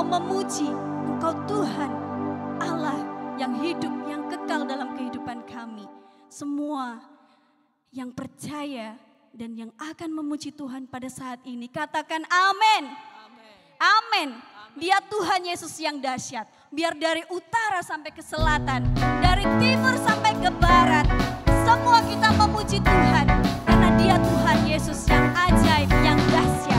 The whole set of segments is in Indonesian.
memuji Engkau Tuhan Allah yang hidup, yang kekal dalam kehidupan kami. Semua yang percaya dan yang akan memuji Tuhan pada saat ini, katakan amin. Amin. Dia Tuhan Yesus yang dahsyat. Biar dari utara sampai ke selatan, dari timur sampai ke barat, semua kita memuji Tuhan. Karena dia Tuhan Yesus yang ajaib, yang dahsyat.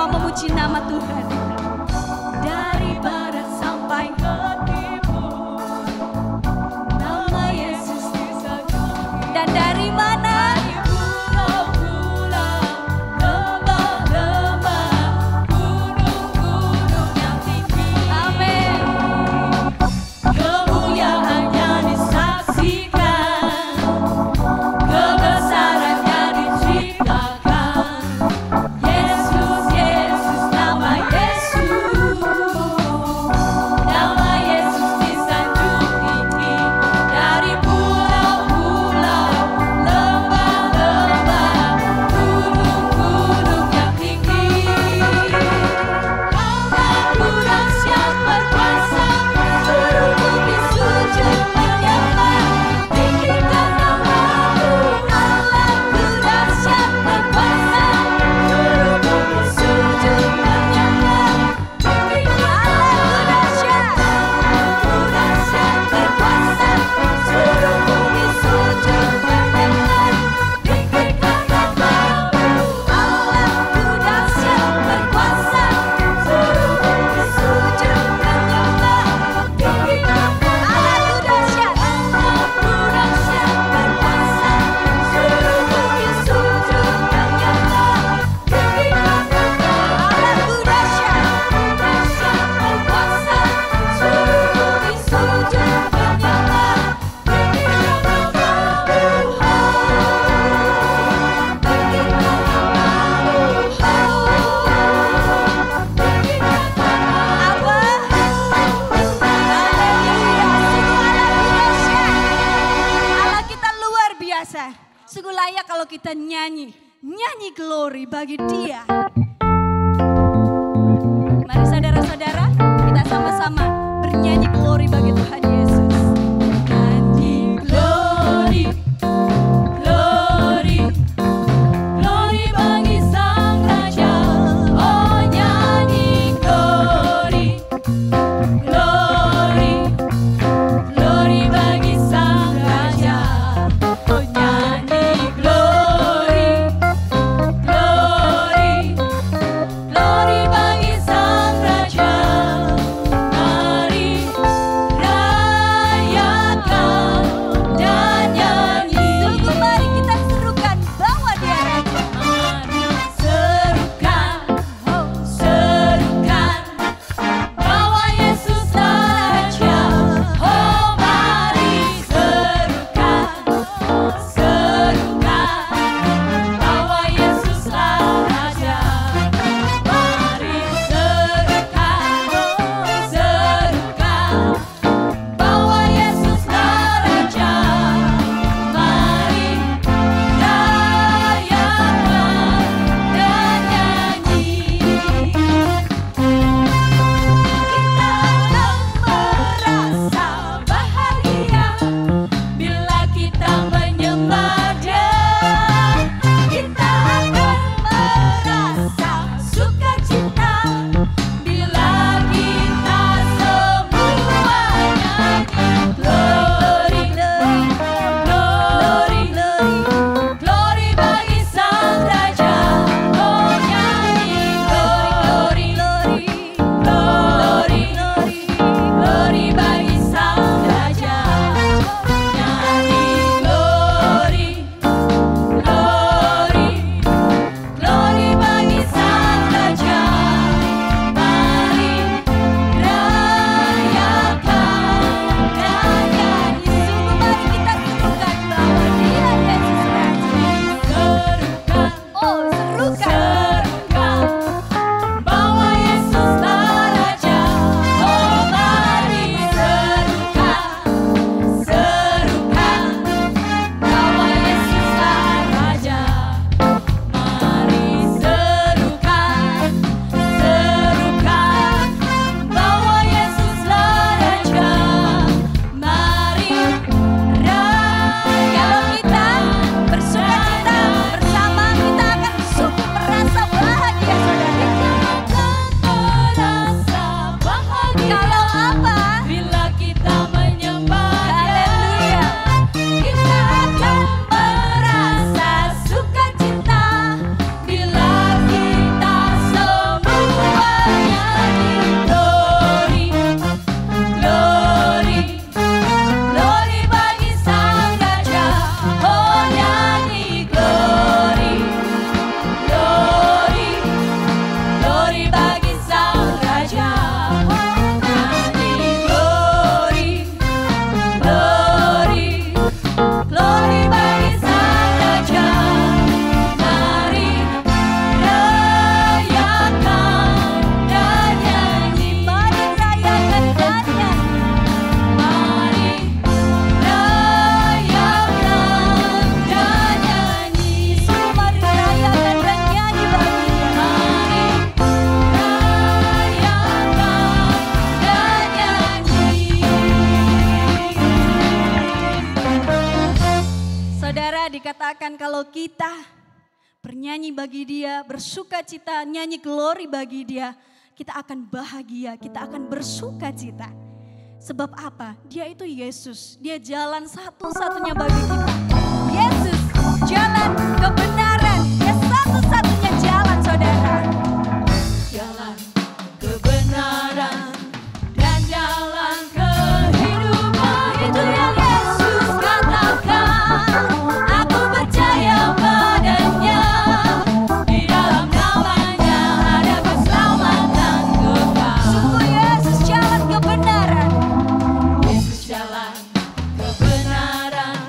Memuji nama Tuhan dari barat sampai ke timur, nama Yesus disanjung. Dan dari mana? Pulau-pulau, lembah-lembah, gunung-gunung yang tinggi. Amin. Kemuliaannya disaksikan, kebesarannya diceritakan. Lembah biasa. Sungguh layak kalau kita nyanyi glory bagi Dia. Mari saudara-saudara, kita sama-sama bernyanyi glory bagi Tuhan Yesus. Nyanyi glory, glory, glory bagi Sang Raja. Oh nyanyi glory, glory, glory bagi Sang Raja. Oh nyanyi glory, glory, glory bagi Sang Raja. Mari rayakan dan nyanyi. Sungguh mari kita serukan bahwa Dia Raja. Mari serukan, oh serukan bahwa Yesuslah Raja. Oh mari serukan, serukan bahwa Yesuslah Raja. Mari serukan, serukan bahwa Yesuslah Raja. Mari rayakan dan nyanyi. Kita akan merasa bahagia bila kita menyembah Dia. Kita akan merasa sukacita bila kita semua nyanyi glory, glory, glory bagi Sang Raja. Oh nyanyi glory, glory, glory bagi Sang Raja. Nyanyi glory, glory, glory bagi Sang Raja. Mari rayakan dan nyanyi. Sungguh mari kita serukan bahwa Dia Yesus Raja. Serukan, oh serukan, serukan bahwa Yesuslah Raja. Oh mari serukan, serukan bahwa Yesuslah Raja. Mari serukan, serukan bahwa Yesuslah Raja. Mari kalau kita bersukacita bersama, kita akan sungguh merasa bahagia, saudara. Merasa bahagia. Kalau apa? Bila kita menyembah Dia. Kita akan merasa sukacita bila kita semua nyanyi glory, glory, glory bagi Sang Raja. Oh nyanyi glory, glory, glory bagi Sang Raja. Nyanyi glory, glory, glory bagi Sang Raja. Mari rayakan dan nyanyi. Mari rayakan dan nyanyi. Mari rayakan dan nyanyi. Sungguh mari rayakan dan nyanyi bagi Dia. Mari rayakan dan nyanyi. Saudara, dikatakan kalau kita bernyanyi bagi Dia, bersukacita, nyanyi glory bagi Dia, kita akan bahagia, kita akan bersukacita. Sebab apa? Dia itu Yesus, Dia jalan satu-satunya bagi kita. Yesus, jalan kebenaran, Dia satu-satunya jalan, saudara. Jalan kebenaran dan jalan kehidupan, itu yang Yesus katakan. Aku percaya padanya, di dalam namanya ada keselamatan kekal. Sungguh Yesus jalan kebenaran, Yesus jalan kebenaran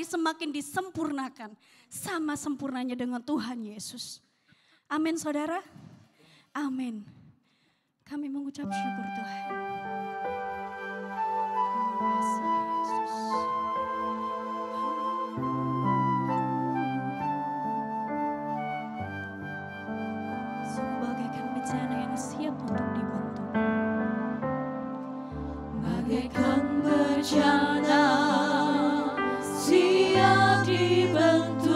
semakin disempurnakan sama sempurnanya dengan Tuhan Yesus. Amin saudara. Amin. Kami mengucap syukur Tuhan. Terima kasih Yesus. Sungguh bagaikan bejana yang siap untuk dibentuk. Bagaikan bejana siap dibentuk,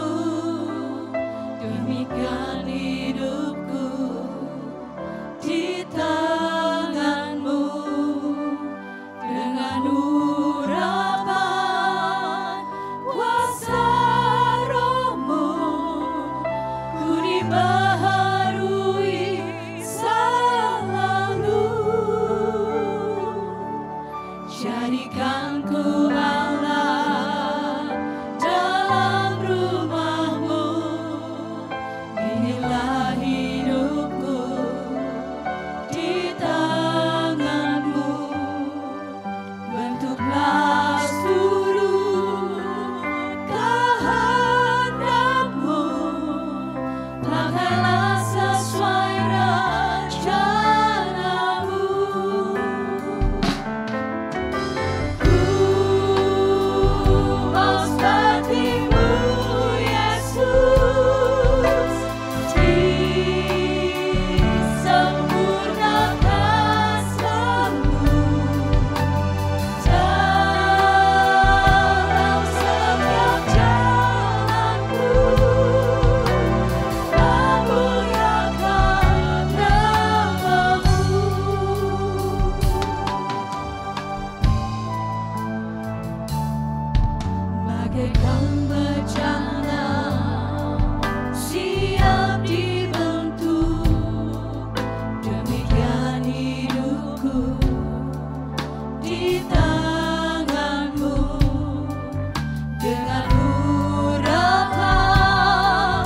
demikian hidupku di tanganmu. Dengan urapan kuasa rohmu, ku dibaharui selalu. Jadikan ku Allah dalam rumahmu, inilah hidupku di tanganmu. Bentuklah seluruh kehendakmu, pakailah sesuai rencanamu. Ku mau sepertimu Yesus, disempurnakan selalu dalam setiap jalanku, memuliakan namamu. Bagaikan bejana siap dibentuk, demikian hidupku di tanganmu. Dengan urapan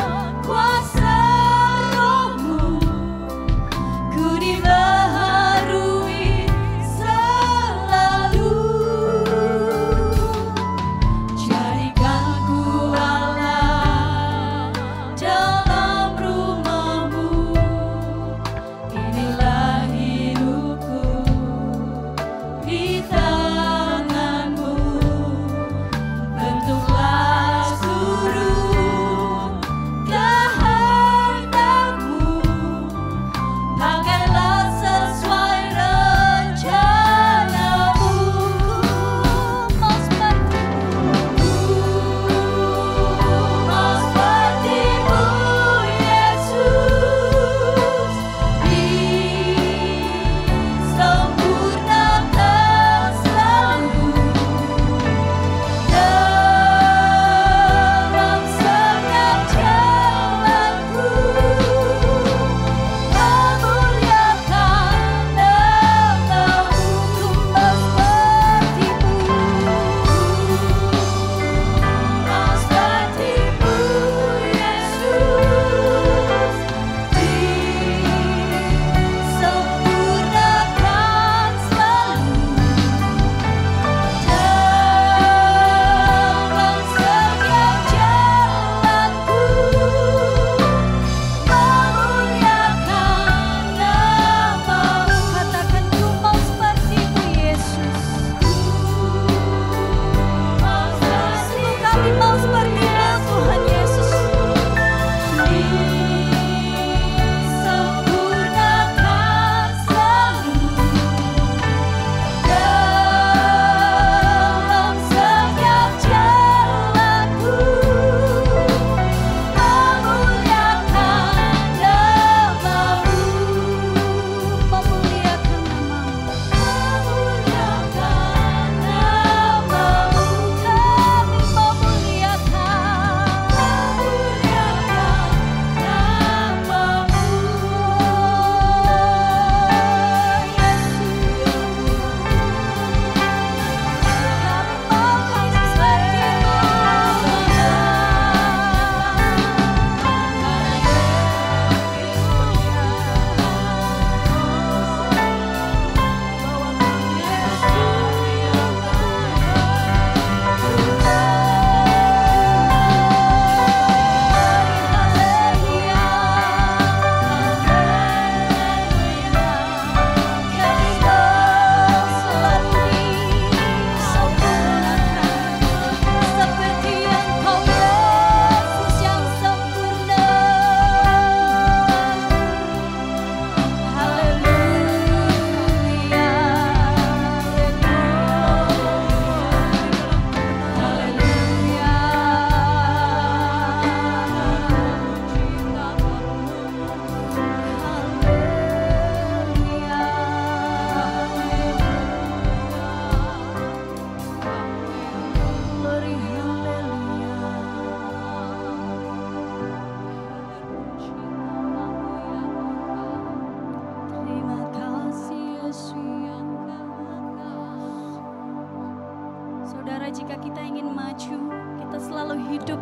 maju, kita selalu hidup.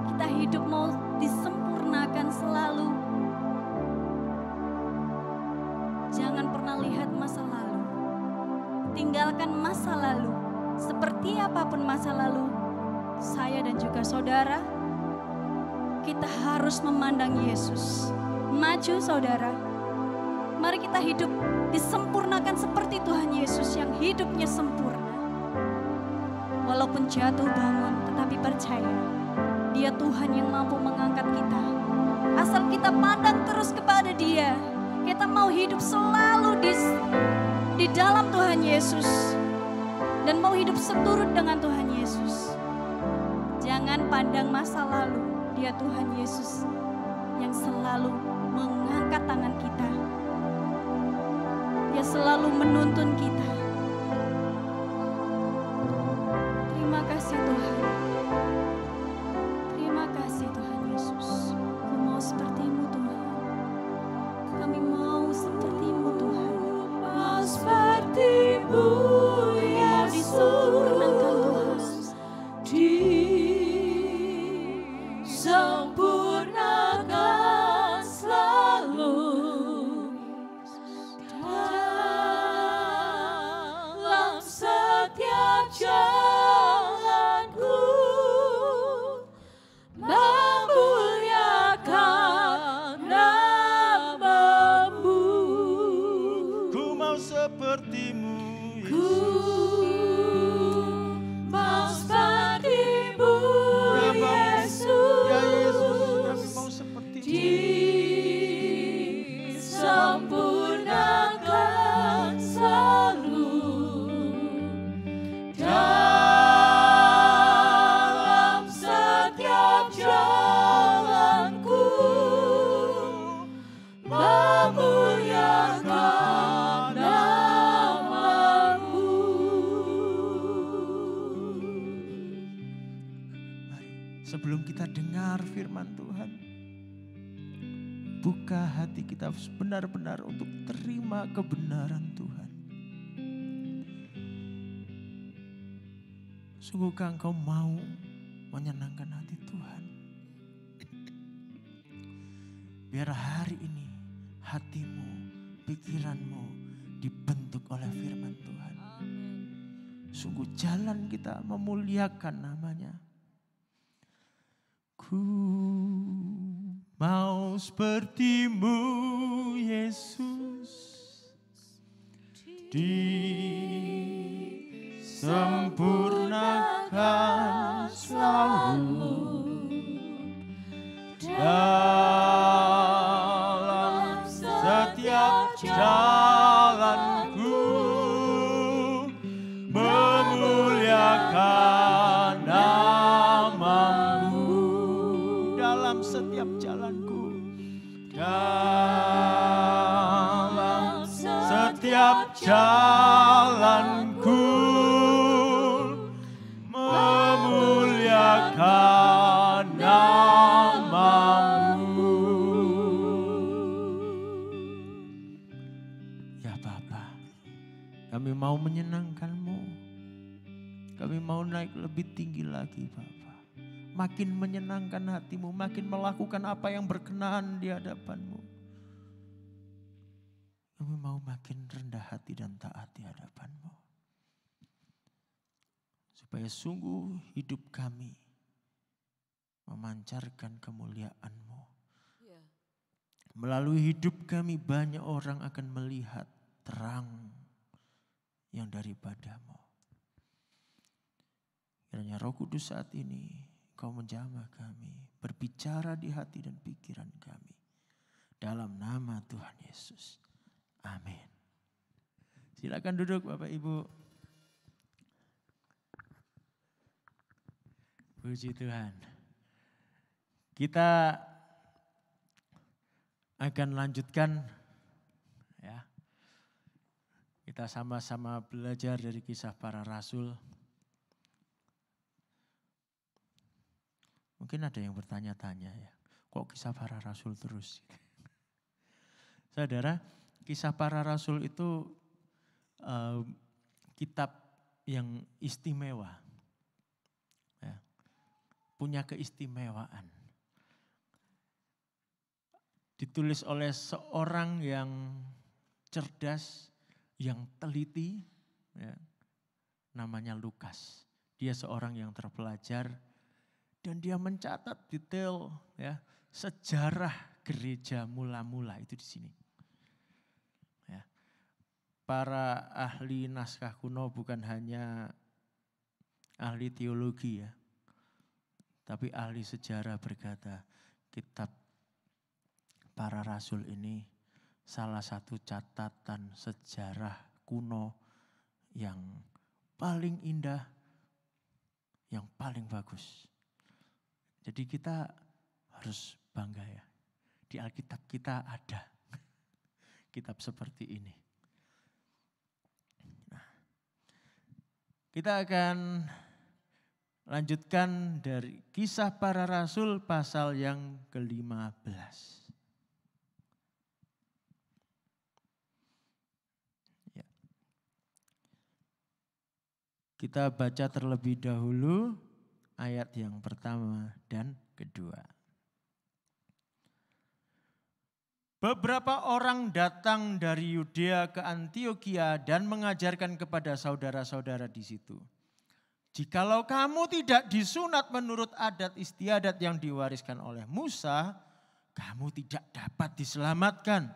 Kita hidup mau disempurnakan selalu. Jangan pernah lihat masa lalu. Tinggalkan masa lalu. Seperti apapun masa lalu, saya dan juga saudara, kita harus memandang Yesus. Maju saudara. Mari kita hidup disempurnakan seperti Tuhan Yesus yang hidupnya sempurna. Walaupun jatuh bangun, tetapi percaya Dia Tuhan yang mampu mengangkat kita. Asal kita pandang terus kepada Dia. Kita mau hidup selalu di dalam Tuhan Yesus. Dan mau hidup seturut dengan Tuhan Yesus. Jangan pandang masa lalu. Dia Tuhan Yesus yang selalu mengangkat tangan kita. Dia selalu menuntun kita. Terima kasih Tuhan. Terima kasih Tuhan Yesus. Aku mau seperti-Mu Tuhan. Kami mau seperti-Mu Tuhan. Mau seperti-Mu Yesus. Disempurnakan Tuhan. Disempurnakan selalu dalam setiap jalanku, memuliakan nama-Mu. Ku mau seperti-Mu, Mau seperti-Mu Yesus. ya Yesus, kami mau seperti-Mu. Disempurnakan selalu dalam setiap jalanku, memuliakan nama-Mu. Mari, sebelum kita dengar firman Tuhan, buka hati kita benar-benar untuk terima kebenaran Tuhan. Sungguhkah engkau mau menyenangkan hati Tuhan? Biar hari ini hatimu, pikiranmu dibentuk oleh firman Tuhan. Sungguh jalan kita memuliakan nama-Nya. Ku mau seperti-Mu Yesus, disempurnakan selalu dalam setiap jalanku, memuliakan nama-Mu. Dalam setiap jalanku, dalam setiap jalanku, memuliakan nama-Mu. Ya Bapa, kami mau menyenangkan-Mu. Kami mau naik lebih tinggi lagi Bapa. Makin menyenangkan hati-Mu, makin melakukan apa yang berkenan di hadapan-Mu. Kami mau makin rendah hati dan taat di hadapan-Mu. Supaya sungguh hidup kami memancarkan kemuliaan-Mu. Melalui hidup kami banyak orang akan melihat terang yang daripada-Mu. Kiranya Roh Kudus saat ini Kau menjamah kami, berbicara di hati dan pikiran kami. Dalam nama Tuhan Yesus. Amin. Silakan duduk Bapak Ibu. Puji Tuhan. Kita akan lanjutkan ya. Kita sama-sama belajar dari kisah para rasul. Mungkin ada yang bertanya-tanya ya, kok kisah para rasul terus? Saudara, kisah para rasul itu kitab yang istimewa. punya keistimewaan. Ditulis oleh seorang yang cerdas, yang teliti, ya, namanya Lukas. Dia seorang yang terpelajar dan dia mencatat detail ya sejarah gereja mula-mula itu di sini. Ya. Para ahli naskah kuno bukan hanya ahli teologi ya, tapi ahli sejarah berkata kitab para rasul ini salah satu catatan sejarah kuno yang paling indah, yang paling bagus. Jadi kita harus bangga ya. Di Alkitab kita ada kitab seperti ini. Nah, kita akan lanjutkan dari Kisah Para Rasul pasal yang ke-15. Ya. Kita baca terlebih dahulu ayat yang pertama dan kedua. Beberapa orang datang dari Yudea ke Antiokhia dan mengajarkan kepada saudara-saudara di situ. Jikalau kamu tidak disunat menurut adat istiadat yang diwariskan oleh Musa, kamu tidak dapat diselamatkan.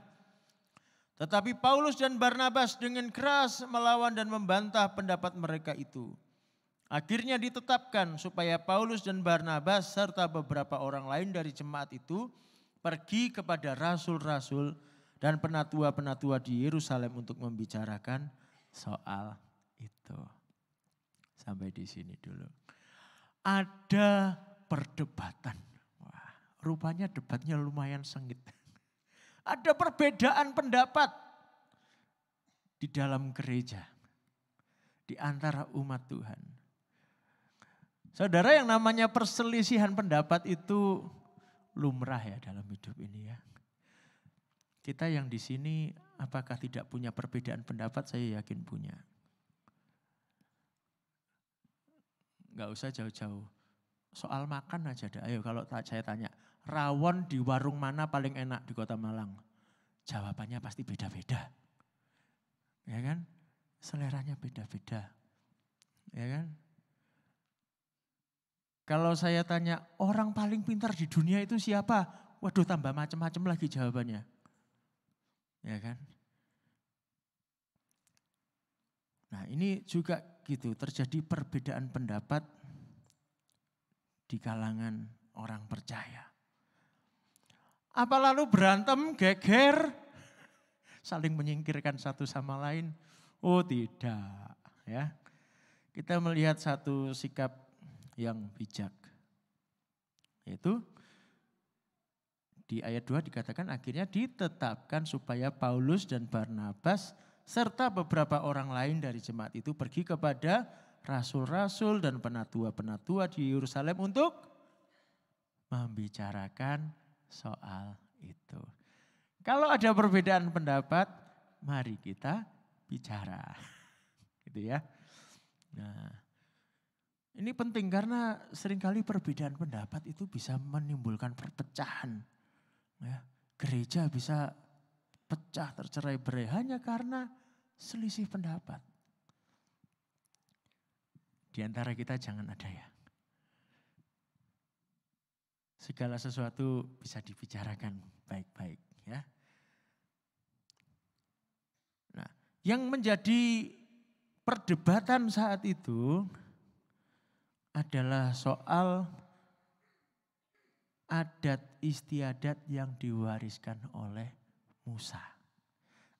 Tetapi Paulus dan Barnabas dengan keras melawan dan membantah pendapat mereka itu. Akhirnya ditetapkan supaya Paulus dan Barnabas serta beberapa orang lain dari jemaat itu pergi kepada rasul-rasul dan penatua-penatua di Yerusalem untuk membicarakan soal itu. Sampai di sini dulu. Ada perdebatan. Wah, rupanya debatnya lumayan sengit. Ada perbedaan pendapat di dalam gereja, di antara umat Tuhan. Saudara, yang namanya perselisihan pendapat itu lumrah ya dalam hidup ini ya. Kita yang di sini apakah tidak punya perbedaan pendapat? Saya yakin punya. Enggak usah jauh-jauh. Soal makan aja deh. Ayo kalau saya tanya, rawon di warung mana paling enak di Kota Malang? Jawabannya pasti beda-beda. Ya kan? Seleranya beda-beda. Ya kan? Kalau saya tanya orang paling pintar di dunia itu siapa? Waduh, tambah macam-macam lagi jawabannya. Ya kan? Nah, ini juga gitu, terjadi perbedaan pendapat di kalangan orang percaya. Apa lalu berantem, geger, saling menyingkirkan satu sama lain? Oh, tidak, ya. Kita melihat satu sikap yang bijak. Yaitu di ayat 2 dikatakan akhirnya ditetapkan supaya Paulus dan Barnabas serta beberapa orang lain dari jemaat itu pergi kepada rasul-rasul dan penatua-penatua di Yerusalem untuk membicarakan soal itu. Kalau ada perbedaan pendapat, mari kita bicara. Gitu ya. Nah, ini penting karena seringkali perbedaan pendapat itu bisa menimbulkan perpecahan. Ya, gereja bisa pecah, tercerai-berai hanya karena selisih pendapat. Di antara kita jangan ada ya. Segala sesuatu bisa dibicarakan baik-baik ya. Nah, yang menjadi perdebatan saat itu adalah soal adat istiadat yang diwariskan oleh Musa.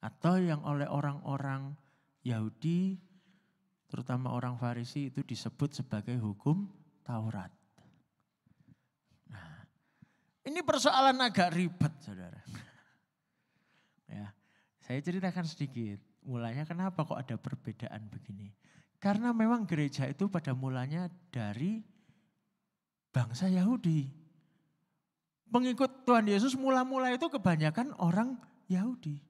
Atau yang oleh orang-orang Yahudi, terutama orang Farisi itu disebut sebagai hukum Taurat. Nah, ini persoalan agak ribet saudara. Ya, saya ceritakan sedikit, mulanya kenapa kok ada perbedaan begini. Karena memang gereja itu pada mulanya dari bangsa Yahudi. Pengikut Tuhan Yesus mula-mula itu kebanyakan orang Yahudi.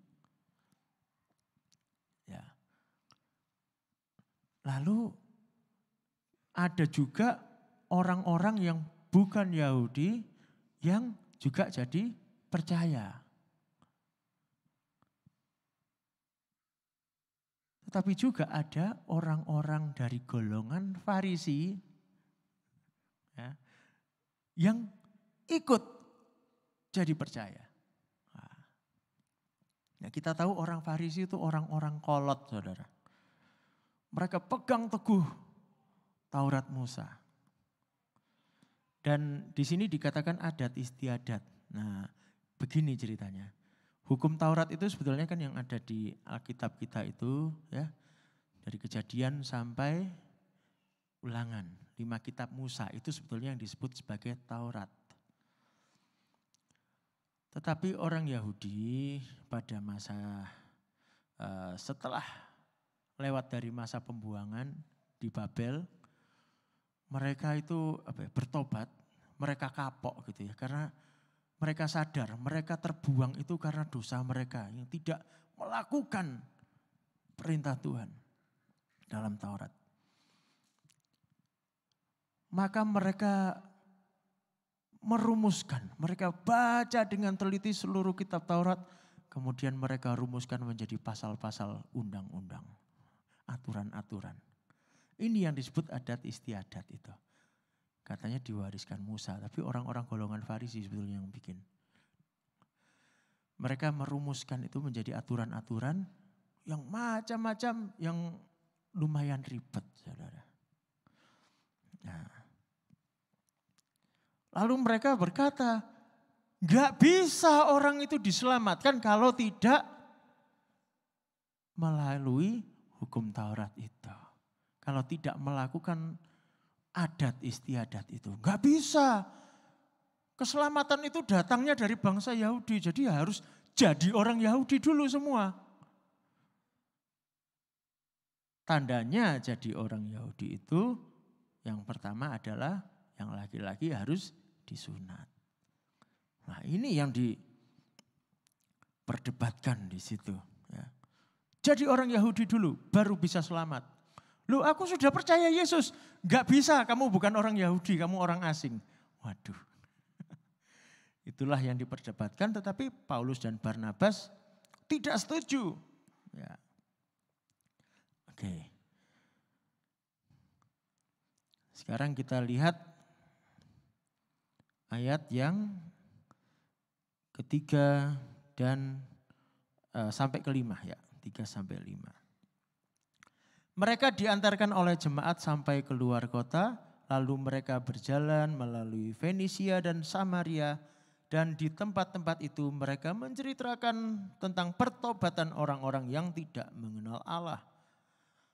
Ya. Lalu ada juga orang-orang yang bukan Yahudi yang juga jadi percaya. Tetapi juga ada orang-orang dari golongan Farisi ya, yang ikut jadi percaya. Nah, kita tahu orang Farisi itu orang-orang kolot, saudara. Mereka pegang teguh Taurat Musa. Dan di sini dikatakan adat istiadat. Nah, begini ceritanya. Hukum Taurat itu sebetulnya kan yang ada di Alkitab kita itu ya, dari Kejadian sampai Ulangan. 5 kitab Musa itu sebetulnya yang disebut sebagai Taurat. Tetapi orang Yahudi pada masa setelah lewat dari masa pembuangan di Babel, mereka itu bertobat, mereka kapok gitu ya, karena mereka sadar mereka terbuang itu karena dosa mereka yang tidak melakukan perintah Tuhan dalam Taurat. Maka mereka merumuskan, mereka baca dengan teliti seluruh kitab Taurat, kemudian mereka rumuskan menjadi pasal-pasal undang-undang, aturan-aturan. Ini yang disebut adat istiadat itu. Katanya diwariskan Musa, tapi orang-orang golongan Farisi sebetulnya yang bikin. Mereka merumuskan itu menjadi aturan-aturan yang macam-macam, yang lumayan ribet, saudara. Nah, lalu mereka berkata, gak bisa orang itu diselamatkan kalau tidak melalui hukum Taurat itu. Kalau tidak melakukan adat istiadat itu. Gak bisa. Keselamatan itu datangnya dari bangsa Yahudi. Jadi harus jadi orang Yahudi dulu semua. Tandanya jadi orang Yahudi itu yang pertama adalah yang laki-laki harus disunat. Nah, ini yang diperdebatkan di situ. Ya. Jadi orang Yahudi dulu baru bisa selamat. Loh, aku sudah percaya Yesus. Gak bisa, kamu bukan orang Yahudi, kamu orang asing. Waduh. Itulah yang diperdebatkan, tetapi Paulus dan Barnabas tidak setuju. Ya. Oke. Sekarang kita lihat ayat yang ketiga dan sampai kelima ya. 3 sampai 5. Mereka diantarkan oleh jemaat sampai keluar kota, lalu mereka berjalan melalui Fenisia dan Samaria, dan di tempat-tempat itu mereka menceritakan tentang pertobatan orang-orang yang tidak mengenal Allah.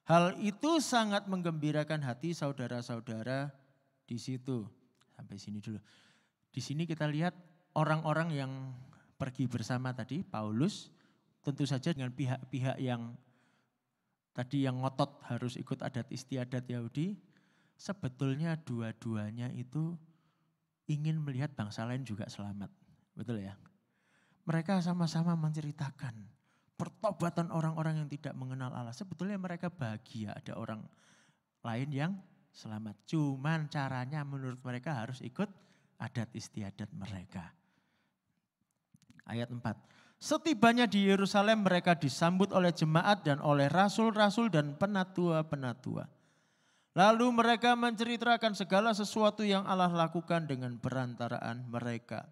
Hal itu sangat menggembirakan hati saudara-saudara di situ. Sampai sini dulu. Di sini kita lihat orang-orang yang pergi bersama tadi, Paulus, tentu saja dengan pihak-pihak yang tadi yang ngotot harus ikut adat istiadat Yahudi, sebetulnya dua-duanya itu ingin melihat bangsa lain juga selamat. Betul ya? Mereka sama-sama menceritakan pertobatan orang-orang yang tidak mengenal Allah. Sebetulnya mereka bahagia ada orang lain yang selamat. Cuman caranya menurut mereka harus ikut adat istiadat mereka. Ayat 4. Setibanya di Yerusalem mereka disambut oleh jemaat dan oleh rasul-rasul dan penatua-penatua. Lalu mereka menceritakan segala sesuatu yang Allah lakukan dengan perantaraan mereka.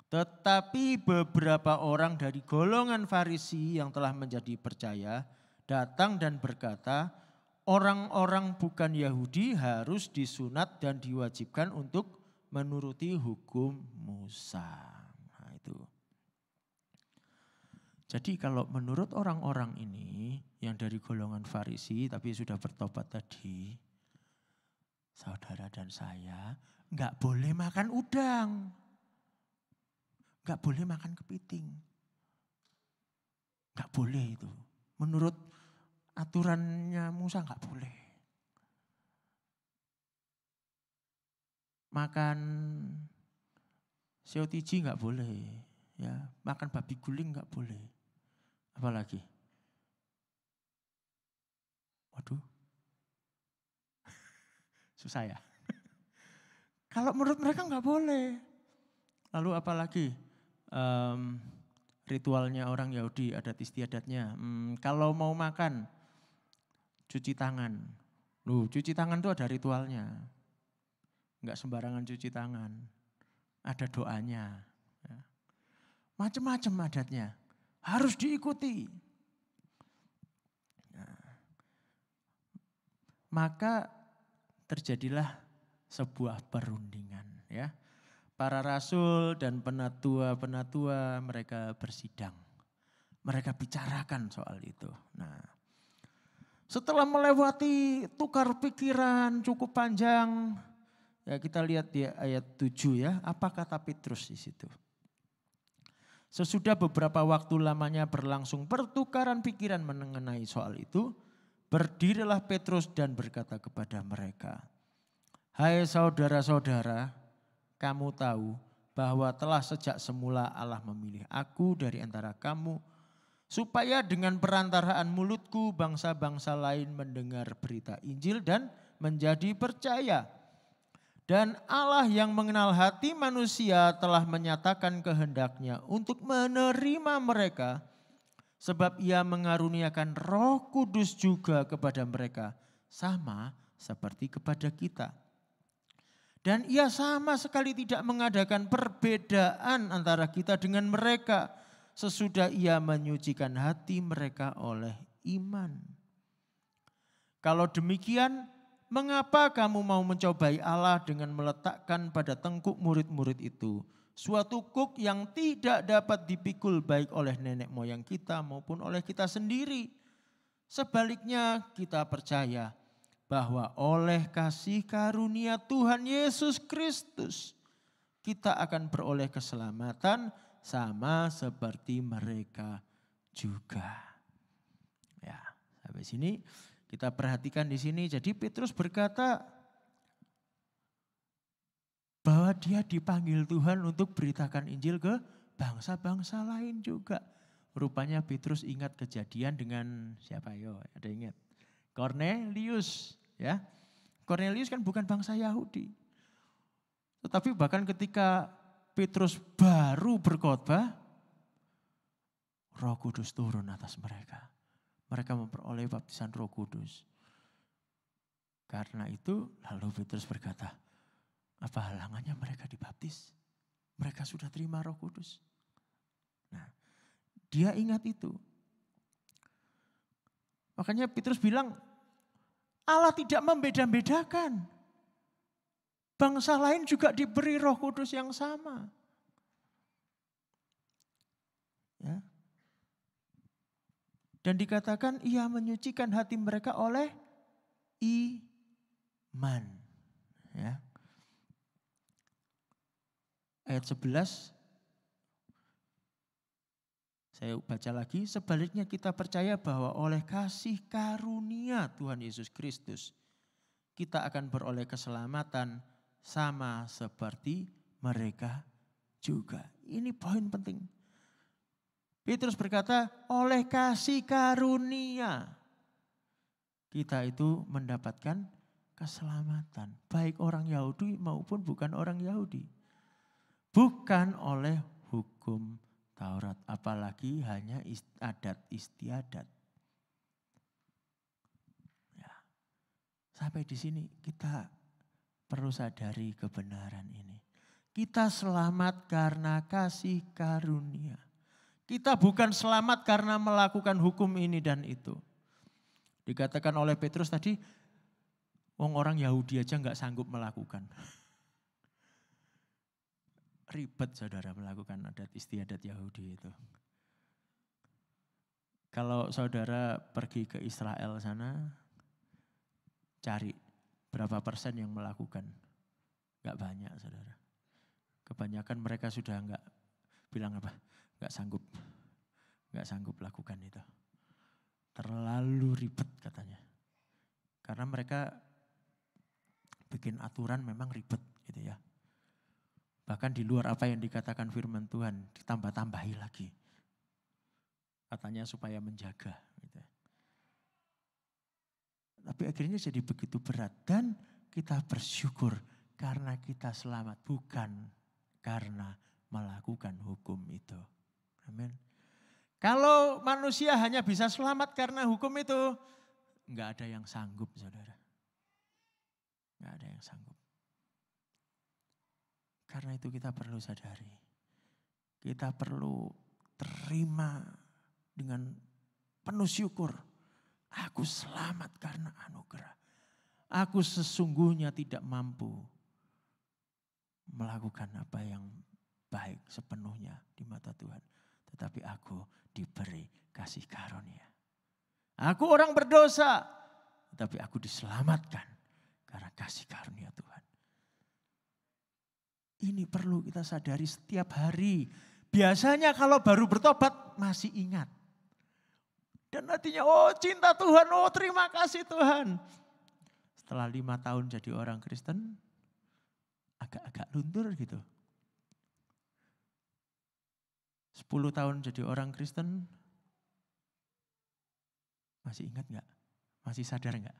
Tetapi beberapa orang dari golongan Farisi yang telah menjadi percaya datang dan berkata, orang-orang bukan Yahudi harus disunat dan diwajibkan untuk menuruti hukum Musa. Nah itu. Jadi kalau menurut orang-orang ini yang dari golongan Farisi tapi sudah bertobat tadi, saudara dan saya enggak boleh makan udang. Enggak boleh makan kepiting. Enggak boleh itu. Menurut aturannya Musa enggak boleh. Makan seotiji enggak boleh. Ya, makan babi guling enggak boleh. Apalagi? Waduh. Susah ya. Kalau menurut mereka nggak boleh. Lalu apalagi ritualnya orang Yahudi, adat istiadatnya. Kalau mau makan, cuci tangan. Loh, cuci tangan itu ada ritualnya. Enggak sembarangan cuci tangan. Ada doanya. Ya. Macam-macam adatnya. Harus diikuti. Nah, maka terjadilah sebuah perundingan. Ya. Para rasul dan penatua-penatua mereka bersidang. Mereka bicarakan soal itu. Nah, setelah melewati tukar pikiran cukup panjang, ya kita lihat di ayat 7 ya, apa kata Petrus di situ. Sesudah beberapa waktu lamanya berlangsung pertukaran pikiran mengenai soal itu, berdirilah Petrus dan berkata kepada mereka, "Hai saudara-saudara, kamu tahu bahwa telah sejak semula Allah memilih aku dari antara kamu, supaya dengan perantaraan mulutku bangsa-bangsa lain mendengar berita Injil dan menjadi percaya. Dan Allah yang mengenal hati manusia telah menyatakan kehendaknya untuk menerima mereka, sebab ia mengaruniakan Roh Kudus juga kepada mereka, sama seperti kepada kita. Dan ia sama sekali tidak mengadakan perbedaan antara kita dengan mereka, sesudah ia menyucikan hati mereka oleh iman. Kalau demikian, mengapa kamu mau mencobai Allah dengan meletakkan pada tengkuk murid-murid itu suatu kuk yang tidak dapat dipikul baik oleh nenek moyang kita maupun oleh kita sendiri? Sebaliknya kita percaya bahwa oleh kasih karunia Tuhan Yesus Kristus kita akan beroleh keselamatan sama seperti mereka juga." Ya, sampai sini kita perhatikan di sini. Jadi Petrus berkata bahwa dia dipanggil Tuhan untuk beritakan Injil ke bangsa-bangsa lain juga. Rupanya Petrus ingat kejadian dengan siapa yo? Ada ingat? Cornelius, ya. Cornelius kan bukan bangsa Yahudi. Tetapi bahkan ketika Petrus baru berkhotbah, Roh Kudus turun atas mereka. Mereka memperoleh baptisan Roh Kudus. Karena itu lalu Petrus berkata, apa halangannya mereka dibaptis? Mereka sudah terima Roh Kudus. Nah, dia ingat itu. Makanya Petrus bilang, Allah tidak membeda-bedakan. Bangsa lain juga diberi Roh Kudus yang sama. Ya. Dan dikatakan ia menyucikan hati mereka oleh iman. Ya. Ayat 11, saya baca lagi, sebaliknya kita percaya bahwa oleh kasih karunia Tuhan Yesus Kristus, kita akan beroleh keselamatan sama seperti mereka juga. Ini poin penting. Petrus berkata, oleh kasih karunia kita itu mendapatkan keselamatan. Baik orang Yahudi maupun bukan orang Yahudi. Bukan oleh hukum Taurat, apalagi hanya adat istiadat. Ya. Sampai di sini kita perlu sadari kebenaran ini. Kita selamat karena kasih karunia. Kita bukan selamat karena melakukan hukum ini dan itu. Dikatakan oleh Petrus tadi, orang Yahudi aja nggak sanggup melakukan. Ribet saudara melakukan adat istiadat Yahudi itu. Kalau saudara pergi ke Israel sana, cari berapa persen yang melakukan. Gak banyak saudara. Kebanyakan mereka sudah gak bilang apa, gak sanggup lakukan itu. Terlalu ribet katanya. Karena mereka bikin aturan memang ribet gitu ya. Bahkan di luar apa yang dikatakan firman Tuhan, ditambah-tambahi lagi. Katanya supaya menjaga. Gitu. Tapi akhirnya jadi begitu berat. Dan kita bersyukur karena kita selamat, bukan karena melakukan hukum itu. Amin. Kalau manusia hanya bisa selamat karena hukum itu, enggak ada yang sanggup, saudara. Enggak ada yang sanggup. Karena itu kita perlu sadari, kita perlu terima dengan penuh syukur. Aku selamat karena anugerah. Aku sesungguhnya tidak mampu melakukan apa yang baik sepenuhnya di mata Tuhan. Tetapi aku diberi kasih karunia. Aku orang berdosa, tetapi aku diselamatkan karena kasih karunia Tuhan. Ini perlu kita sadari setiap hari. Biasanya kalau baru bertobat masih ingat. Dan hatinya, oh cinta Tuhan, oh terima kasih Tuhan. Setelah 5 tahun jadi orang Kristen, agak-agak luntur gitu. 10 tahun jadi orang Kristen, masih ingat gak? Masih sadar gak?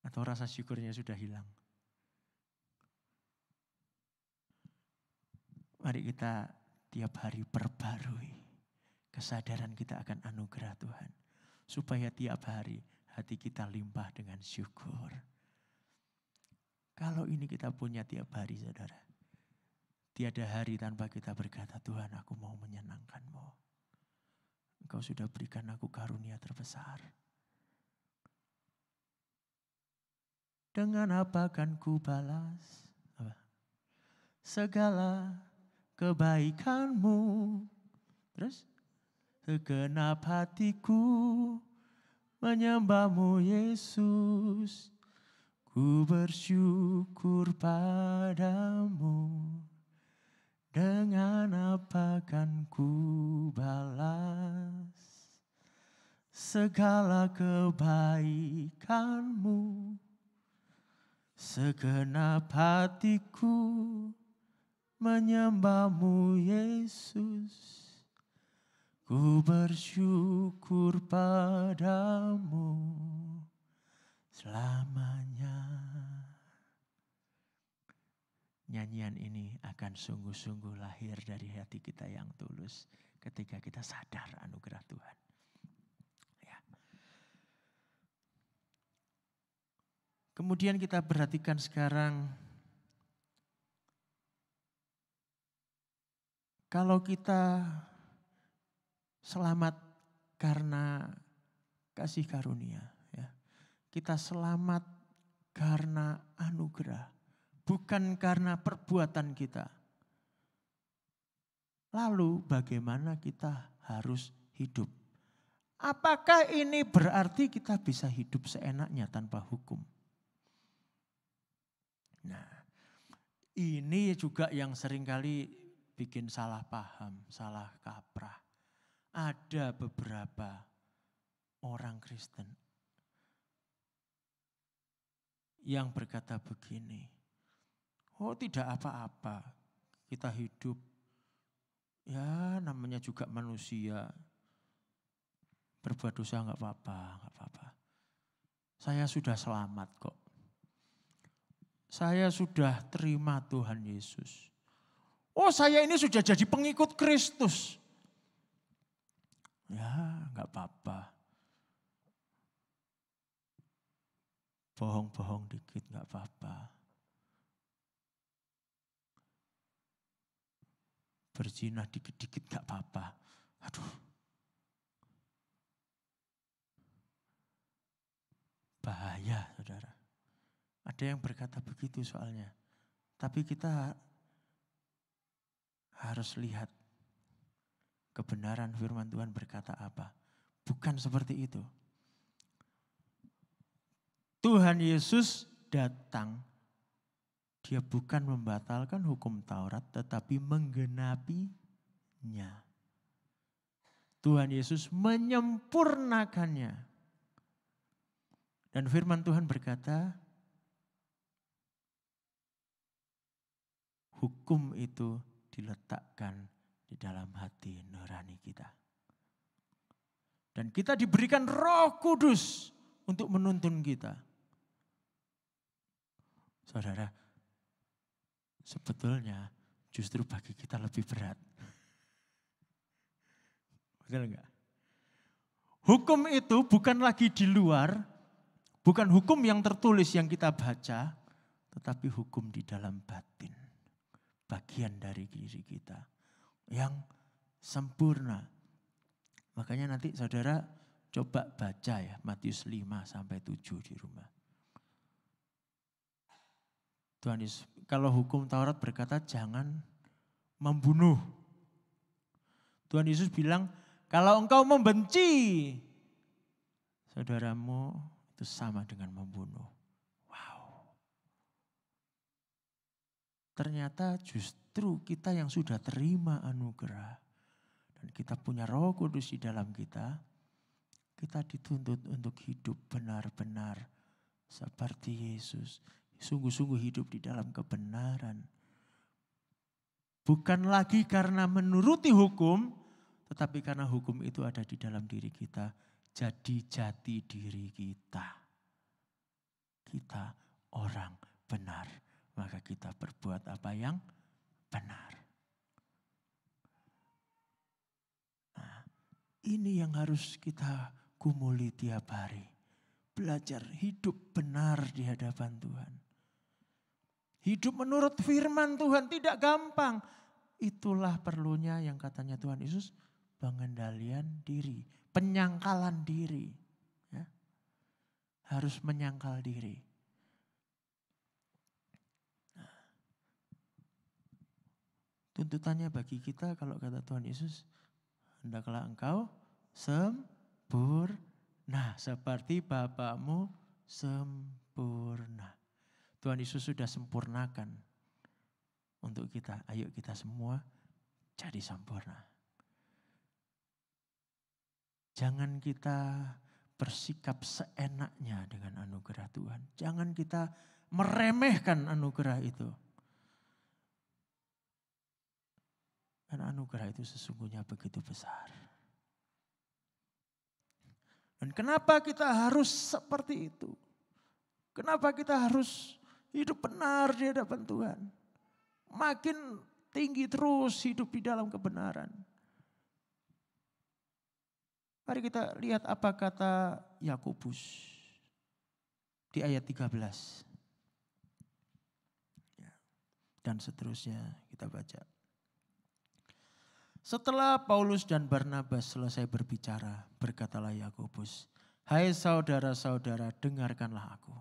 Atau rasa syukurnya sudah hilang? Mari kita tiap hari perbarui kesadaran kita akan anugerah Tuhan. Supaya tiap hari hati kita limpah dengan syukur. Kalau ini kita punya tiap hari, saudara. Tiada hari tanpa kita berkata, Tuhan aku mau menyenangkan-Mu. Engkau sudah berikan aku karunia terbesar. Dengan apa akan ku balas? Segala kebaikan-Mu. Terus? Segenap hatiku menyembah-Mu Yesus. Ku bersyukur padamu. Dengan apa kan ku balas segala kebaikan-Mu. Segenap hatiku menyembah-Mu Yesus. Ku bersyukur padamu selamanya. Nyanyian ini akan sungguh-sungguh lahir dari hati kita yang tulus ketika kita sadar anugerah Tuhan. Ya. Kemudian kita perhatikan sekarang, kalau kita selamat karena kasih karunia, ya. Kita selamat karena anugerah, bukan karena perbuatan kita. Lalu bagaimana kita harus hidup? Apakah ini berarti kita bisa hidup seenaknya tanpa hukum? Nah, ini juga yang seringkali bikin salah paham, salah kaprah. Ada beberapa orang Kristen yang berkata begini, oh tidak apa-apa kita hidup, ya namanya juga manusia, berbuat dosa gak apa-apa. Saya sudah selamat kok. Saya sudah terima Tuhan Yesus. Oh saya ini sudah jadi pengikut Kristus. Ya gak apa-apa. Bohong-bohong dikit gak apa-apa. Berzina dikit-dikit gak apa-apa. Aduh. Bahaya saudara. Ada yang berkata begitu soalnya. Tapi kita harus lihat kebenaran firman Tuhan berkata apa. Bukan seperti itu. Tuhan Yesus datang. Dia bukan membatalkan hukum Taurat tetapi menggenapinya. Tuhan Yesus menyempurnakannya. Dan firman Tuhan berkata, hukum itu diletakkan di dalam hati nurani kita. Dan kita diberikan Roh Kudus untuk menuntun kita. Saudara, sebetulnya justru bagi kita lebih berat. Betul enggak? Hukum itu bukan lagi di luar, bukan hukum yang tertulis yang kita baca, tetapi hukum di dalam batin. Bagian dari diri kita yang sempurna. Makanya nanti saudara coba baca ya Matius 5 sampai 7 di rumah. Tuhan Yesus, kalau hukum Taurat berkata jangan membunuh. Tuhan Yesus bilang kalau engkau membenci saudaramu itu sama dengan membunuh. Wow. Ternyata justru kita yang sudah terima anugerah dan kita punya Roh Kudus di dalam kita dituntut untuk hidup benar-benar seperti Yesus. Sungguh-sungguh hidup di dalam kebenaran. Bukan lagi karena menuruti hukum, tetapi karena hukum itu ada di dalam diri kita. Jadi jati diri kita. Kita orang benar. Maka kita berbuat apa yang benar. Nah, ini yang harus kita gumuli tiap hari. Belajar hidup benar di hadapan Tuhan. Hidup menurut firman Tuhan tidak gampang. Itulah perlunya yang katanya Tuhan Yesus, pengendalian diri, penyangkalan diri. Ya. Harus menyangkal diri. Nah, tuntutannya bagi kita kalau kata Tuhan Yesus, hendaklah engkau sempurna seperti Bapamu sempurna. Tuhan Yesus sudah sempurnakan untuk kita. Ayo kita semua jadi sempurna. Jangan kita bersikap seenaknya dengan anugerah Tuhan. Jangan kita meremehkan anugerah itu. Karena anugerah itu sesungguhnya begitu besar. Dan kenapa kita harus seperti itu? Kenapa kita harus hidup benar di hadapan Tuhan? Makin tinggi terus hidup di dalam kebenaran. Mari kita lihat apa kata Yakobus di ayat 13. Dan seterusnya kita baca. Setelah Paulus dan Barnabas selesai berbicara, berkatalah Yakobus, "Hai saudara-saudara, dengarkanlah aku.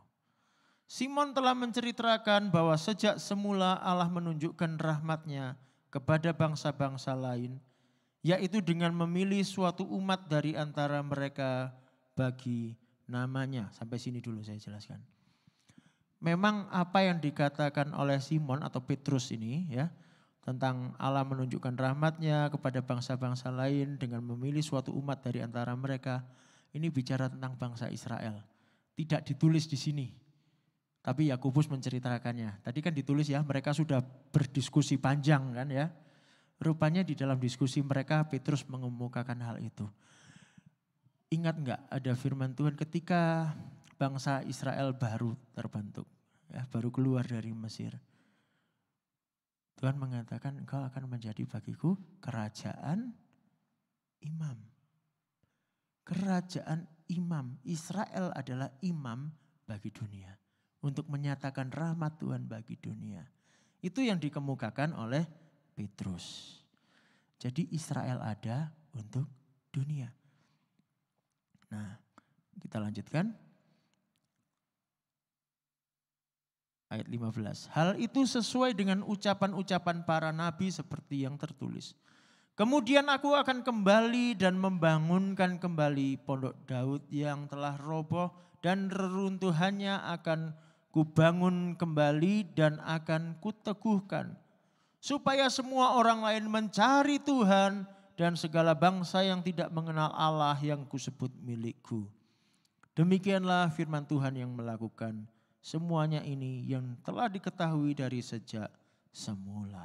Simon telah menceritakan bahwa sejak semula Allah menunjukkan rahmat-Nya kepada bangsa-bangsa lain, yaitu dengan memilih suatu umat dari antara mereka bagi namanya." Sampai sini dulu saya jelaskan. Memang apa yang dikatakan oleh Simon atau Petrus ini ya, tentang Allah menunjukkan rahmat-Nya kepada bangsa-bangsa lain dengan memilih suatu umat dari antara mereka, ini bicara tentang bangsa Israel. Tidak ditulis di sini. Tapi Yakobus menceritakannya. Tadi kan ditulis ya, mereka sudah berdiskusi panjang kan ya. Rupanya di dalam diskusi mereka Petrus mengemukakan hal itu. Ingat enggak ada firman Tuhan ketika bangsa Israel baru terbentuk. Ya, baru keluar dari Mesir. Tuhan mengatakan engkau akan menjadi bagiku kerajaan imam. Kerajaan imam. Israel adalah imam bagi dunia. Untuk menyatakan rahmat Tuhan bagi dunia. Itu yang dikemukakan oleh Petrus. Jadi Israel ada untuk dunia. Nah, kita lanjutkan. Ayat 15. Hal itu sesuai dengan ucapan-ucapan para nabi seperti yang tertulis. Kemudian aku akan kembali dan membangunkan kembali pondok Daud yang telah roboh dan reruntuhannya akan kubangun kembali dan akan kuteguhkan. Supaya semua orang lain mencari Tuhan dan segala bangsa yang tidak mengenal Allah yang kusebut milikku. Demikianlah firman Tuhan yang melakukan semuanya ini yang telah diketahui dari sejak semula.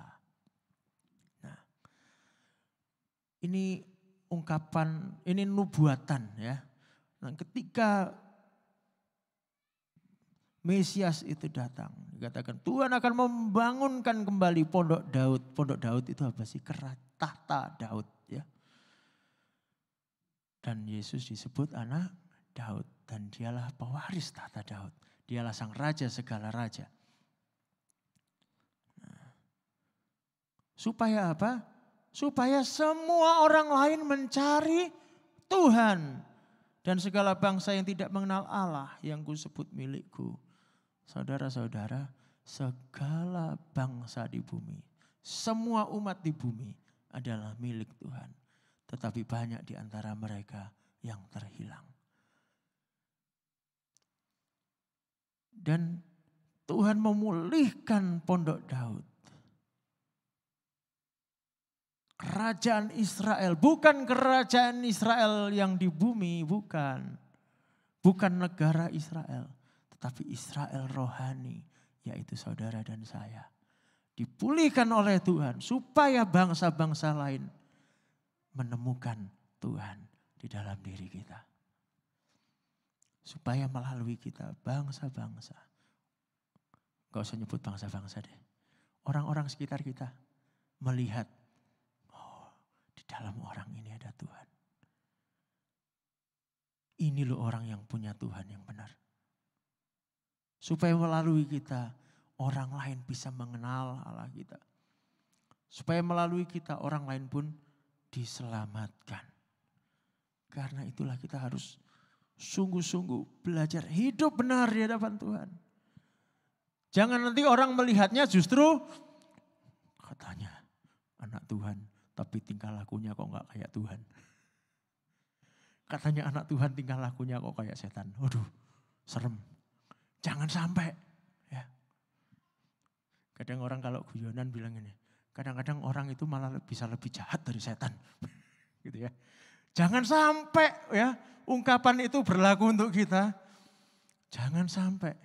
Nah, ini ungkapan, ini nubuatan ya. Nah, ketika Mesias itu datang. Dikatakan Tuhan akan membangunkan kembali pondok Daud. Pondok Daud itu apa sih? Tahta Daud ya. Dan Yesus disebut anak Daud. Dan dialah pewaris tahta Daud. Dialah sang raja segala raja. Nah, supaya apa? Supaya semua orang lain mencari Tuhan. Dan segala bangsa yang tidak mengenal Allah yang kusebut milikku. Saudara-saudara, segala bangsa di bumi, semua umat di bumi adalah milik Tuhan. Tetapi banyak di antara mereka yang terhilang. Dan Tuhan memulihkan pondok Daud. Kerajaan Israel, bukan kerajaan Israel yang di bumi, bukan. Bukan negara Israel. Tapi Israel rohani, yaitu saudara dan saya. Dipulihkan oleh Tuhan supaya bangsa-bangsa lain menemukan Tuhan di dalam diri kita. Supaya melalui kita bangsa-bangsa. Gak usah nyebut bangsa-bangsa deh. Orang-orang sekitar kita melihat, oh di dalam orang ini ada Tuhan. Ini loh orang yang punya Tuhan yang benar. Supaya melalui kita, orang lain bisa mengenal Allah kita. Supaya melalui kita, orang lain pun diselamatkan. Karena itulah kita harus sungguh-sungguh belajar hidup benar di hadapan Tuhan. Jangan nanti orang melihatnya justru katanya anak Tuhan, tapi tingkah lakunya kok gak kayak Tuhan. Katanya anak Tuhan, tingkah lakunya kok kayak setan. Waduh, serem. Jangan sampai. Ya. Kadang orang kalau guyonan bilang ini, kadang-kadang orang itu malah bisa lebih jahat dari setan. Gitu ya. Jangan sampai ya ungkapan itu berlaku untuk kita. Jangan sampai.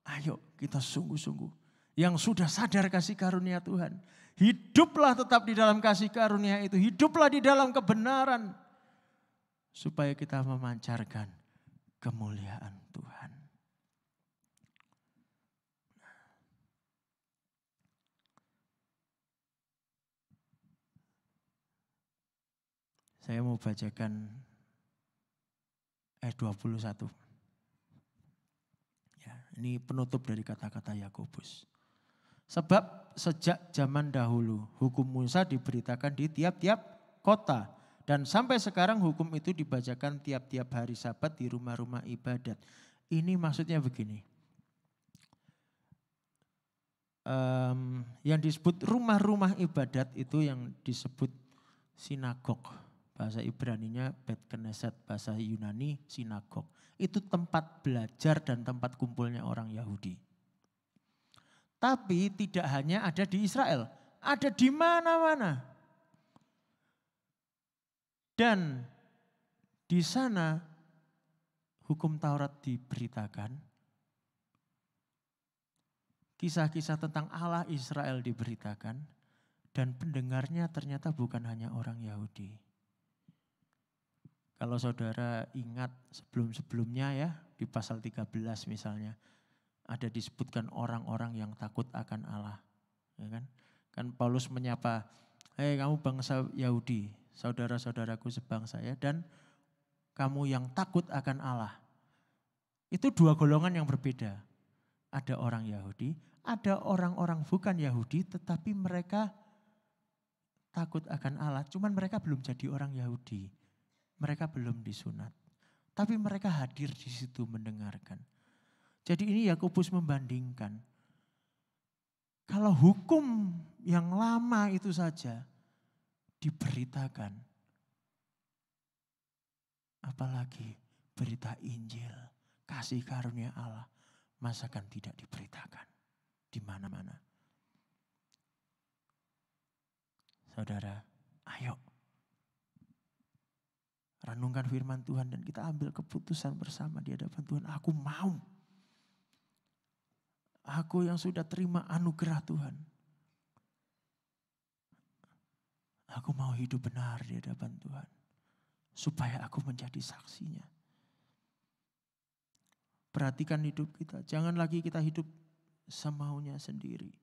Ayo kita sungguh-sungguh. Yang sudah sadar kasih karunia Tuhan. Hiduplah tetap di dalam kasih karunia itu. Hiduplah di dalam kebenaran. Supaya kita memancarkan kemuliaan Tuhan. Saya mau bacakan ayat 21. Ya, ini penutup dari kata-kata Yakobus. Sebab sejak zaman dahulu hukum Musa diberitakan di tiap-tiap kota. Dan sampai sekarang hukum itu dibacakan tiap-tiap hari Sabat di rumah-rumah ibadat. Ini maksudnya begini. Yang disebut rumah-rumah ibadat itu yang disebut sinagog. Bahasa Ibraninya Bet Knesset, bahasa Yunani sinagog. Itu tempat belajar dan tempat kumpulnya orang Yahudi. Tapi tidak hanya ada di Israel, ada di mana-mana. Dan di sana hukum Taurat diberitakan. Kisah-kisah tentang Allah Israel diberitakan. Dan pendengarnya ternyata bukan hanya orang Yahudi. Kalau saudara ingat sebelum-sebelumnya ya, di pasal 13 misalnya, ada disebutkan orang-orang yang takut akan Allah. Ya kan? Kan Paulus menyapa, hei kamu bangsa Yahudi, saudara-saudaraku sebangsa ya, dan kamu yang takut akan Allah. Itu dua golongan yang berbeda. Ada orang Yahudi, ada orang-orang bukan Yahudi, tetapi mereka takut akan Allah. Cuman mereka belum jadi orang Yahudi. Mereka belum disunat. Tapi mereka hadir di situ mendengarkan. Jadi ini Yakobus membandingkan. Kalau hukum yang lama itu saja diberitakan. Apalagi berita Injil, kasih karunia Allah. Masakan tidak diberitakan di mana-mana. Saudara, ayo. Renungkan firman Tuhan dan kita ambil keputusan bersama di hadapan Tuhan. Aku mau. Aku yang sudah terima anugerah Tuhan. Aku mau hidup benar di hadapan Tuhan. Supaya aku menjadi saksinya. Perhatikan hidup kita. Jangan lagi kita hidup semaunya sendiri.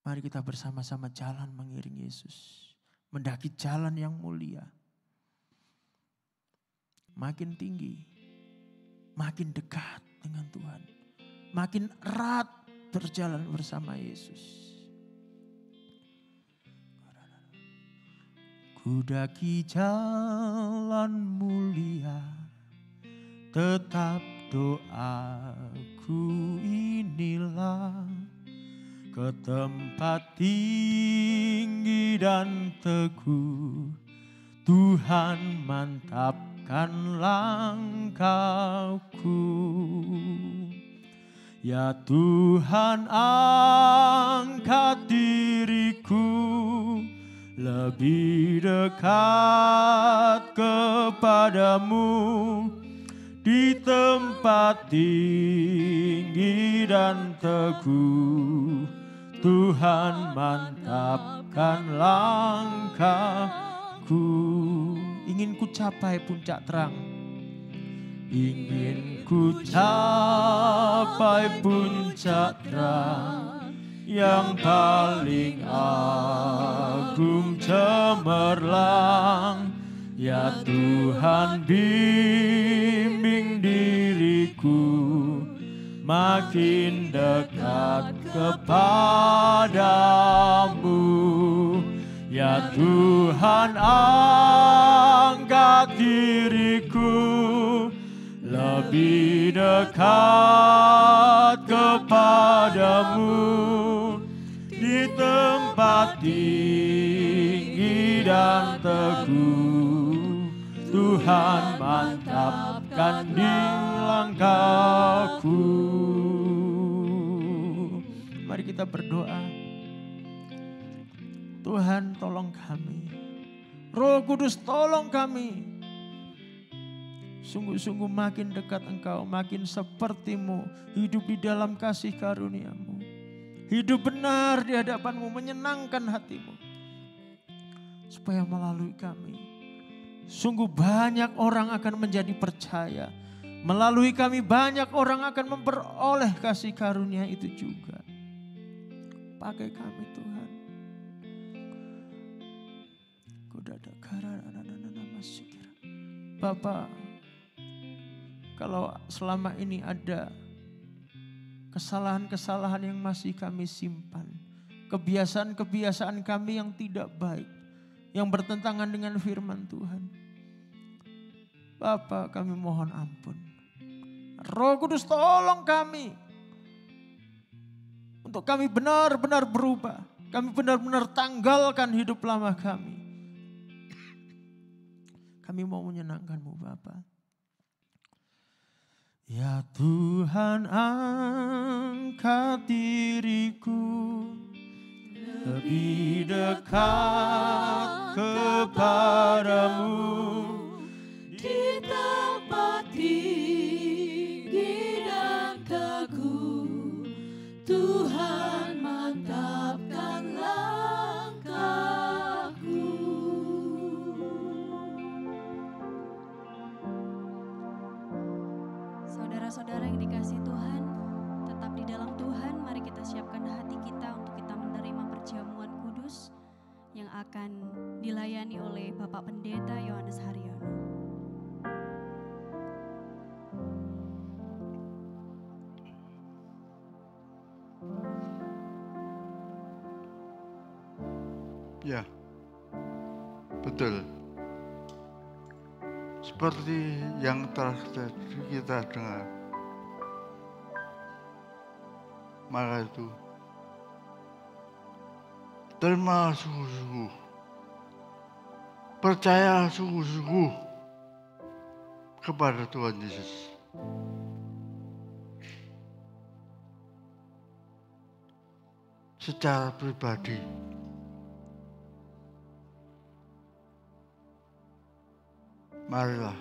Mari kita bersama-sama jalan mengiring Yesus. Mendaki jalan yang mulia. Makin tinggi, makin dekat dengan Tuhan. Makin erat berjalan bersama Yesus. Kudaki jalan mulia, tetap doaku inilah. Ke tempat tinggi dan teguh, Tuhan mantapkan langkahku. Ya Tuhan, angkat diriku lebih dekat kepadamu. Di tempat tinggi dan teguh, Tuhan mantapkan langkahku. Ingin ku capai puncak terang. Ingin ku capai puncak terang yang paling agung cemerlang. Ya Tuhan, bimbing diriku makin dekat kepadamu. Ya Tuhan, angkat diriku lebih dekat kepadamu. Di tempat tinggi dan teguh, Tuhan mantapkan di langkahku. Mari kita berdoa. Tuhan, tolong kami. Roh Kudus, tolong kami. Sungguh-sungguh makin dekat Engkau, makin seperti-Mu, hidup di dalam kasih karunia-Mu. Hidup benar di hadapan-Mu, menyenangkan hati-Mu. Supaya melalui kami, sungguh banyak orang akan menjadi percaya. Melalui kami banyak orang akan memperoleh kasih karunia itu juga. Pakai kami Tuhan. Bapak, kalau selama ini ada kesalahan-kesalahan yang masih kami simpan, kebiasaan-kebiasaan kami yang tidak baik, yang bertentangan dengan firman Tuhan, Bapak, kami mohon ampun. Roh Kudus, tolong kami untuk kami benar-benar berubah. Kami benar-benar tanggalkan hidup lama kami. Kami mau menyenangkan-Mu, Bapa. Ya Tuhan, angkat diriku lebih dekat kepadamu. Di tempat tinggi dan teguh, Tuhan mantapkan langkahku. Saudara-saudara yang dikasihi Tuhan, tetap di dalam Tuhan, mari kita siapkan hati kita untuk kita menerima perjamuan kudus yang akan dilayani oleh Bapak Pendeta Yohanes Haryono. Ya, betul. Seperti yang telah kita dengar, maka itu terima sungguh-sungguh, percaya sungguh-sungguh kepada Tuhan Yesus. Secara pribadi, marilah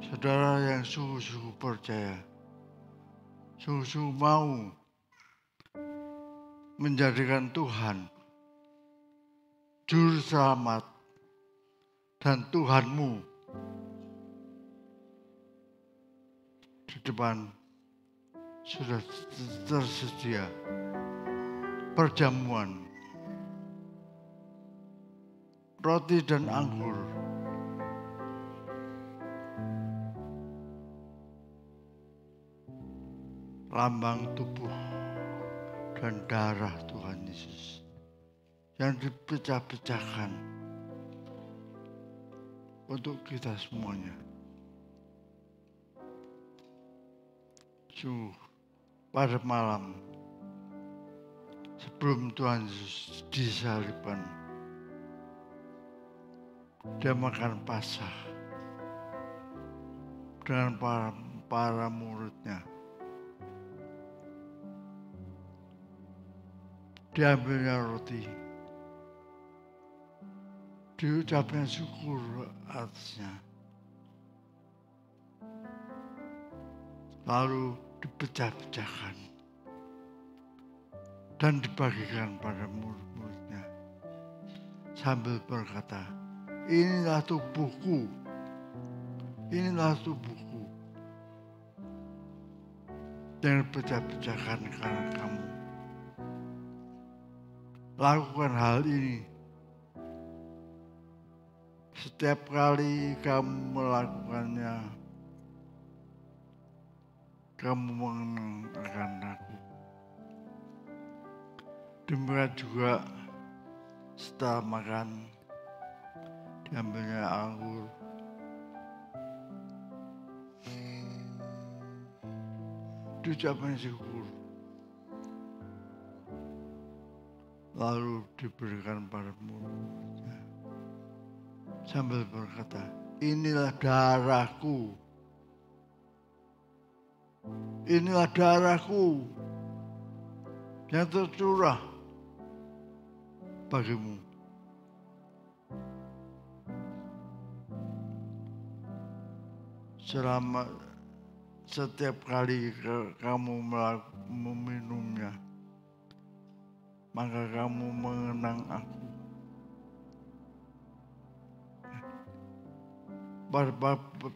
saudara yang sungguh-sungguh percaya, sungguh-sungguh mau menjadikan Tuhan Juru Selamat dan Tuhanmu di depan sudah tersedia perjamuan, roti dan anggur. Lambang tubuh dan darah Tuhan Yesus yang dipecah-pecahkan untuk kita semuanya. Sungguh, pada malam sebelum Tuhan Yesus disalibkan, dia makan Paskah dengan para muridnya. Diambilnya roti, diucapnya syukur atasnya, lalu dipecah-pecahkan dan dibagikan pada murid-muridnya sambil berkata, inilah tubuhku, inilah tubuhku yang dipecah-pecahkan karena kamu. Lakukan hal ini setiap kali kamu melakukannya, kamu mengenang akan aku. Demikian juga setelah makan, diambilnya anggur, diucapkan syukur, lalu diberikan pada muridnya sambil berkata, inilah darahku, inilah darahku yang tercurah bagimu. Selama setiap kali kamu meminumnya, maka kamu mengenang aku.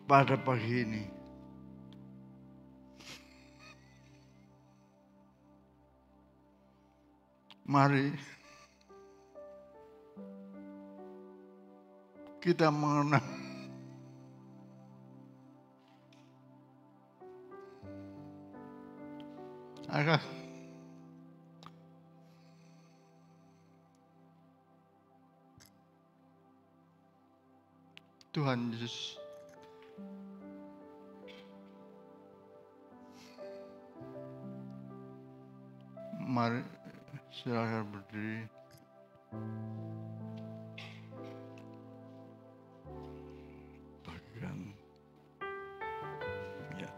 Pada pagi ini, mari kita mengenang akan Tuhan Yesus. Mari silakan berdiri. Bagian ya.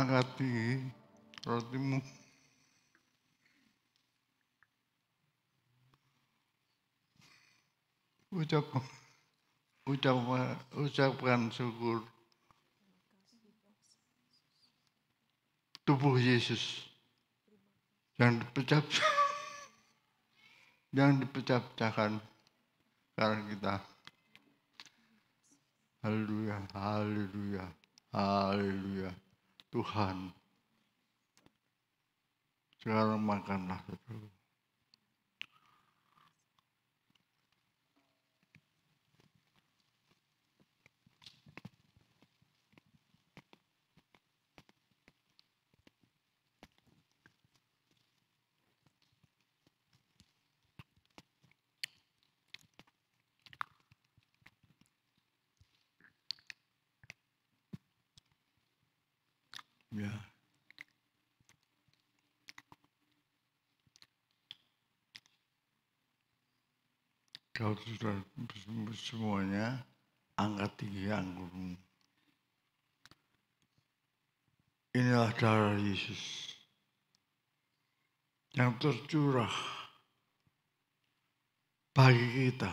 angkat tinggi rotimu. Ucapkan syukur. Tubuh Yesus yang dipecah-pecahkan karena kita. Haleluya, haleluya, haleluya. Tuhan, sekarang makanlah saudara. Ya. Kau sudah semuanya angkat tinggi anggurmu. Inilah darah Yesus yang tercurah bagi kita.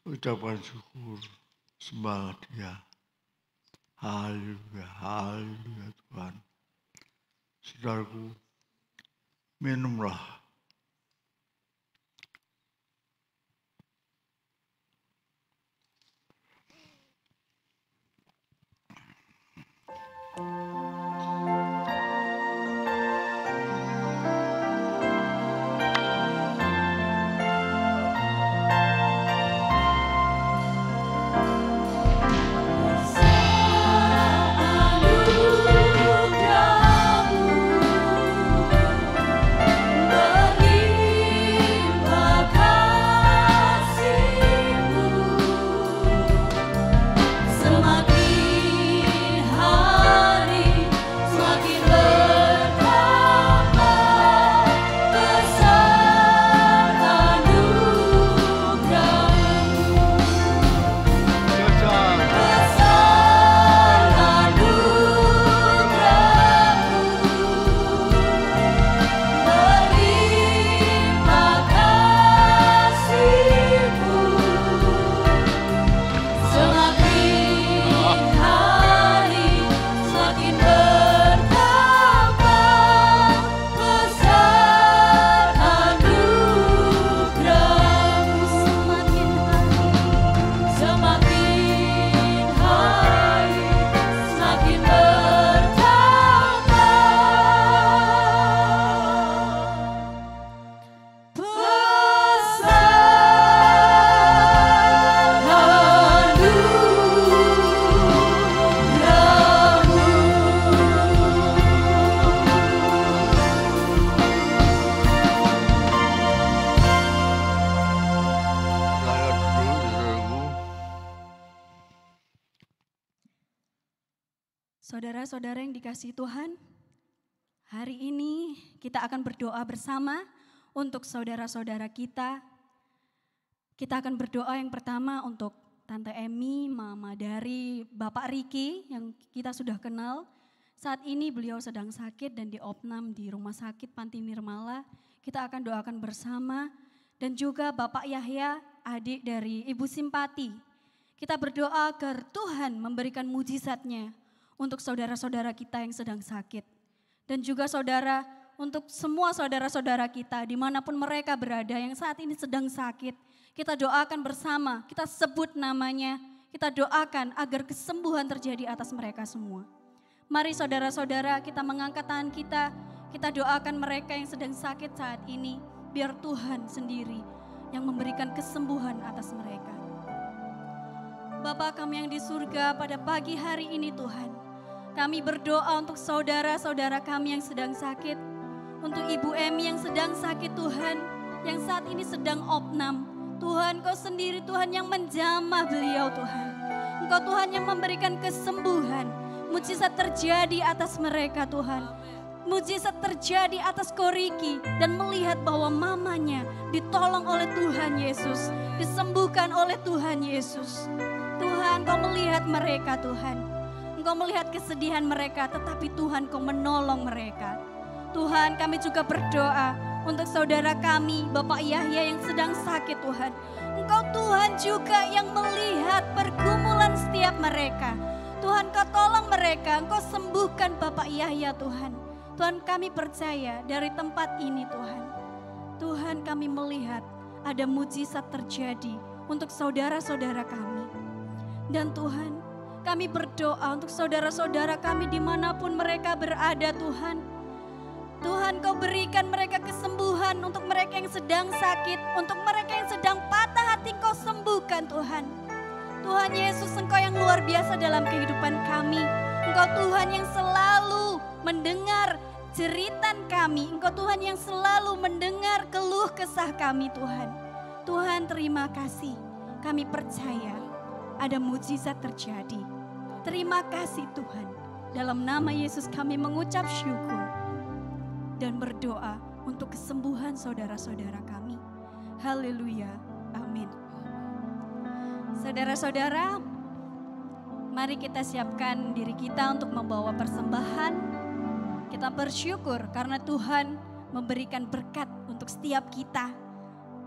Ucapkan syukur, sembahlah Dia. Haleluya, haleluya Tuhan. Saudaraku, minumlah. Saudara-saudara yang dikasihi Tuhan, hari ini kita akan berdoa bersama untuk saudara-saudara kita. Kita akan berdoa yang pertama untuk Tante Emi, Mama dari Bapak Riki yang kita sudah kenal. Saat ini beliau sedang sakit dan diopnam di Rumah Sakit Panti Nirmala. Kita akan doakan bersama. Dan juga Bapak Yahya, adik dari Ibu Simpati. Kita berdoa agar Tuhan memberikan mujizatnya untuk saudara-saudara kita yang sedang sakit. Dan juga untuk semua saudara-saudara kita dimanapun mereka berada yang saat ini sedang sakit. Kita doakan bersama, kita sebut namanya, kita doakan agar kesembuhan terjadi atas mereka semua. Mari saudara-saudara kita mengangkat tangan kita doakan mereka yang sedang sakit saat ini. Biar Tuhan sendiri yang memberikan kesembuhan atas mereka. Bapa kami yang di surga, pada pagi hari ini Tuhan, kami berdoa untuk saudara-saudara kami yang sedang sakit. Untuk Ibu Emi yang sedang sakit Tuhan, yang saat ini sedang opnam. Tuhan, Kau sendiri Tuhan yang menjamah beliau Tuhan. Engkau Tuhan yang memberikan kesembuhan. Mujizat terjadi atas mereka Tuhan. Mujizat terjadi atas Koriki dan melihat bahwa mamanya ditolong oleh Tuhan Yesus. Disembuhkan oleh Tuhan Yesus. Tuhan, Kau melihat mereka Tuhan. Engkau melihat kesedihan mereka, tetapi Tuhan Kau menolong mereka. Tuhan, kami juga berdoa untuk saudara kami, Bapak Yahya yang sedang sakit Tuhan. Engkau Tuhan juga yang melihat pergumulan setiap mereka. Tuhan, Kau tolong mereka, Engkau sembuhkan Bapak Yahya Tuhan. Tuhan, kami percaya dari tempat ini Tuhan. Tuhan, kami melihat ada mujizat terjadi untuk saudara-saudara kami. Dan Tuhan, kami berdoa untuk saudara-saudara kami dimanapun mereka berada Tuhan. Tuhan, Kau berikan mereka kesembuhan untuk mereka yang sedang sakit, untuk mereka yang sedang patah hati Kau sembuhkan Tuhan. Tuhan Yesus, Engkau yang luar biasa dalam kehidupan kami. Engkau Tuhan yang selalu mendengar jeritan kami. Engkau Tuhan yang selalu mendengar keluh kesah kami Tuhan. Tuhan, terima kasih. Kami percaya ada mujizat terjadi. Terima kasih Tuhan. Dalam nama Yesus kami mengucap syukur dan berdoa untuk kesembuhan saudara-saudara kami. Haleluya. Amin. Saudara-saudara, mari kita siapkan diri kita untuk membawa persembahan. Kita bersyukur karena Tuhan memberikan berkat untuk setiap kita.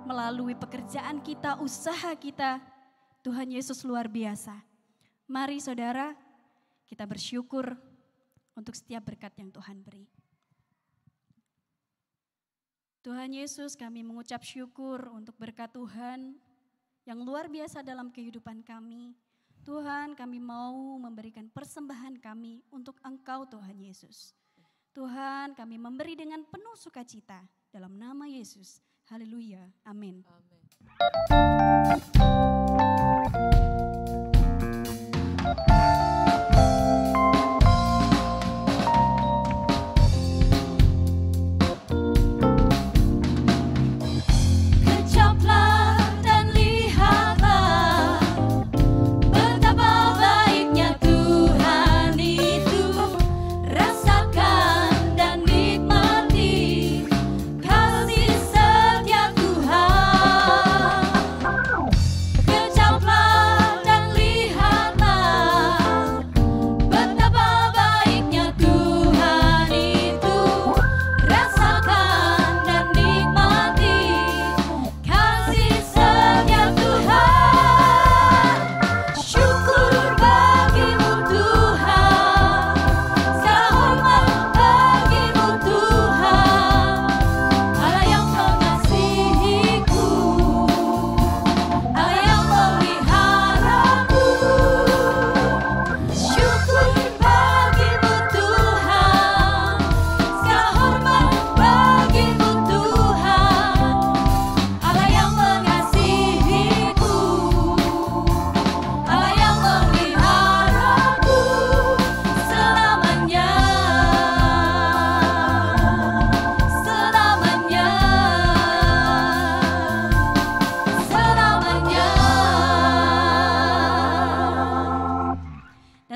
Melalui pekerjaan kita, usaha kita, Tuhan Yesus luar biasa. Mari saudara, kita bersyukur untuk setiap berkat yang Tuhan beri. Tuhan Yesus, kami mengucap syukur untuk berkat Tuhan yang luar biasa dalam kehidupan kami. Tuhan, kami mau memberikan persembahan kami untuk Engkau Tuhan Yesus. Tuhan, kami memberi dengan penuh sukacita dalam nama Yesus. Haleluya. Amin.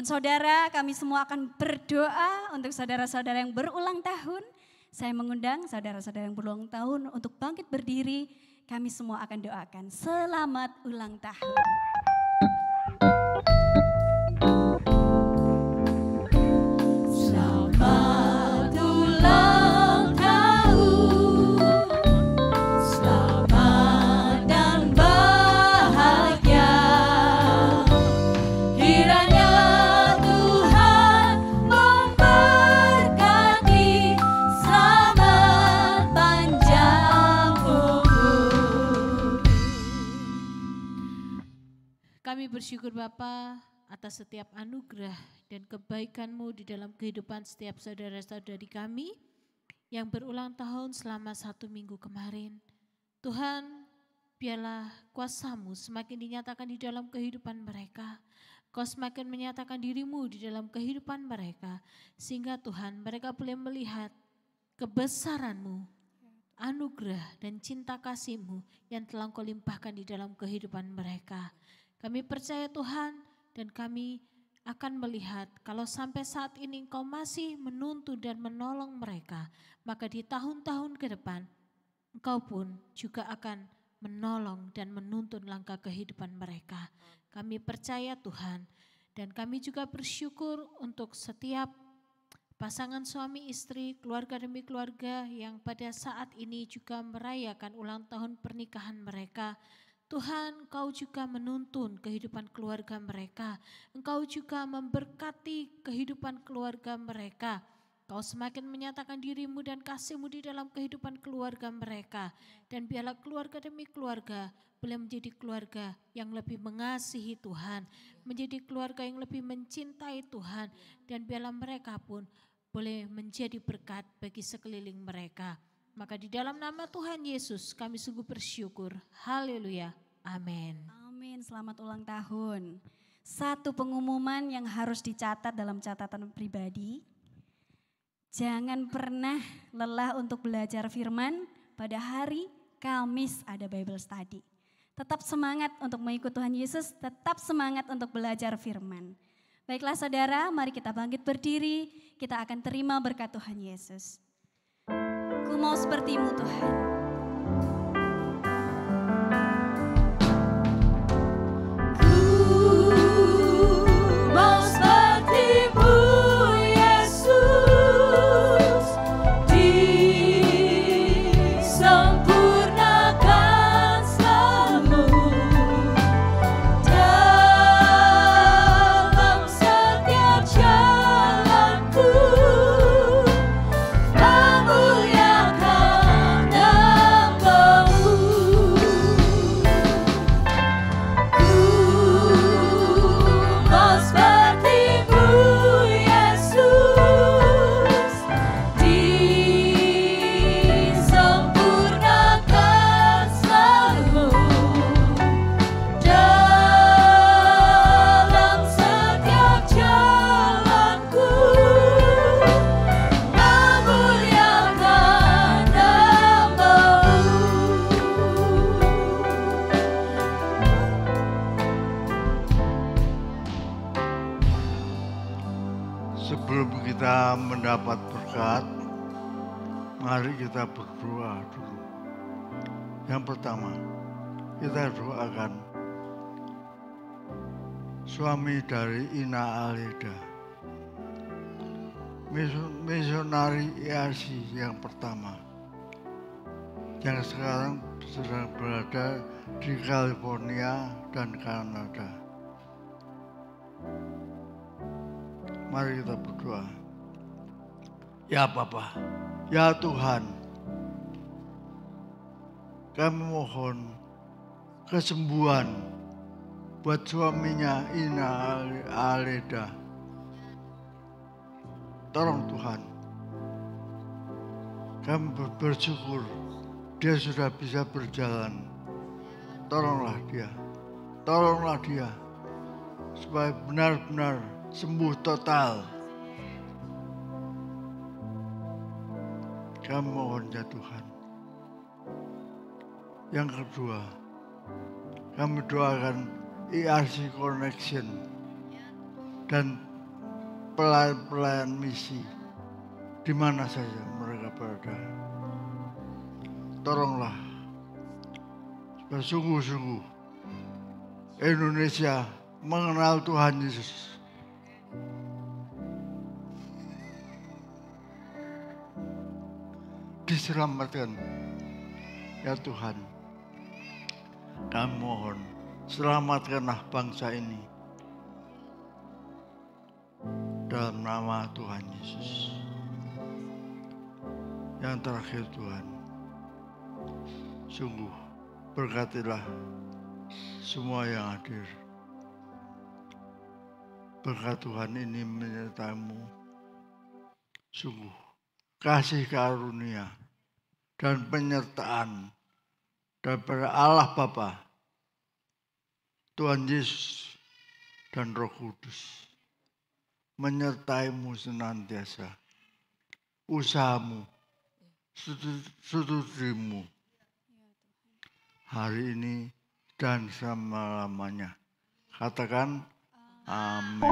Saudara, kami semua akan berdoa untuk saudara-saudara yang berulang tahun. Saya mengundang saudara-saudara yang berulang tahun untuk bangkit berdiri. Kami semua akan doakan selamat ulang tahun. Selamat ulang tahun, selamat dan bahagia. Kiranya kami bersyukur Bapa atas setiap anugerah dan kebaikan-Mu di dalam kehidupan setiap saudara-saudari kami yang berulang tahun selama 1 minggu kemarin. Tuhan, biarlah kuasa-Mu semakin dinyatakan di dalam kehidupan mereka. Kau semakin menyatakan diri-Mu di dalam kehidupan mereka. Sehingga Tuhan, mereka boleh melihat kebesaran-Mu, anugerah dan cinta kasih-Mu yang telah Kau limpahkan di dalam kehidupan mereka. Kami percaya Tuhan dan kami akan melihat kalau sampai saat ini Engkau masih menuntun dan menolong mereka, maka di tahun-tahun ke depan Engkau pun juga akan menolong dan menuntun langkah kehidupan mereka. Kami percaya Tuhan Dan kami juga bersyukur untuk setiap pasangan suami istri, keluarga demi keluarga yang pada saat ini juga merayakan ulang tahun pernikahan mereka. Tuhan, Engkau juga menuntun kehidupan keluarga mereka. Engkau juga memberkati kehidupan keluarga mereka. Engkau semakin menyatakan diri-Mu dan kasih-Mu di dalam kehidupan keluarga mereka. Dan biarlah keluarga demi keluarga boleh menjadi keluarga yang lebih mengasihi Tuhan. Menjadi keluarga yang lebih mencintai Tuhan. Dan biarlah mereka pun boleh menjadi berkat bagi sekeliling mereka. Maka di dalam nama Tuhan Yesus kami sungguh bersyukur. Haleluya. Amin. Amin, selamat ulang tahun. Satu pengumuman yang harus dicatat dalam catatan pribadi. Jangan pernah lelah untuk belajar firman. Pada hari Kamis ada Bible Study. Tetap semangat untuk mengikut Tuhan Yesus, tetap semangat untuk belajar firman. Baiklah saudara, mari kita bangkit berdiri, kita akan terima berkat Tuhan Yesus. Ku mau seperti-Mu Tuhan. Ku mau seperti-Mu Yesus, disempurnakan selalu dalam setiap jalanku. Sebelum kita mendapat berkat, mari kita berdoa dulu. Yang pertama, kita doakan suami dari Ina Aleda, misionari IASI yang pertama, yang sekarang sedang berada di California dan Kanada. Mari kita berdoa. Ya Bapa, ya Tuhan, kami mohon kesembuhan buat suaminya Ina Aleda. Tolong Tuhan, kami bersyukur dia sudah bisa berjalan. Tolonglah dia supaya benar-benar sembuh total. Kami mohon ya Tuhan. Yang kedua, kami doakan IRC Connection dan pelayan-pelayan misi di mana saja mereka berada. Tolonglah supaya sungguh-sungguh Indonesia mengenal Tuhan Yesus. Diselamatkan ya Tuhan. Kami mohon selamatkanlah bangsa ini dalam nama Tuhan Yesus. Yang terakhir Tuhan, sungguh berkatilah semua yang hadir. Berkat Tuhan ini menyertai-Mu. Sungguh kasih karunia dan penyertaan daripada Allah Bapa, Tuhan Yesus dan Roh Kudus menyertai-Mu senantiasa. Usahamu, studi-mu hari ini dan selama-lamanya. Katakan amin.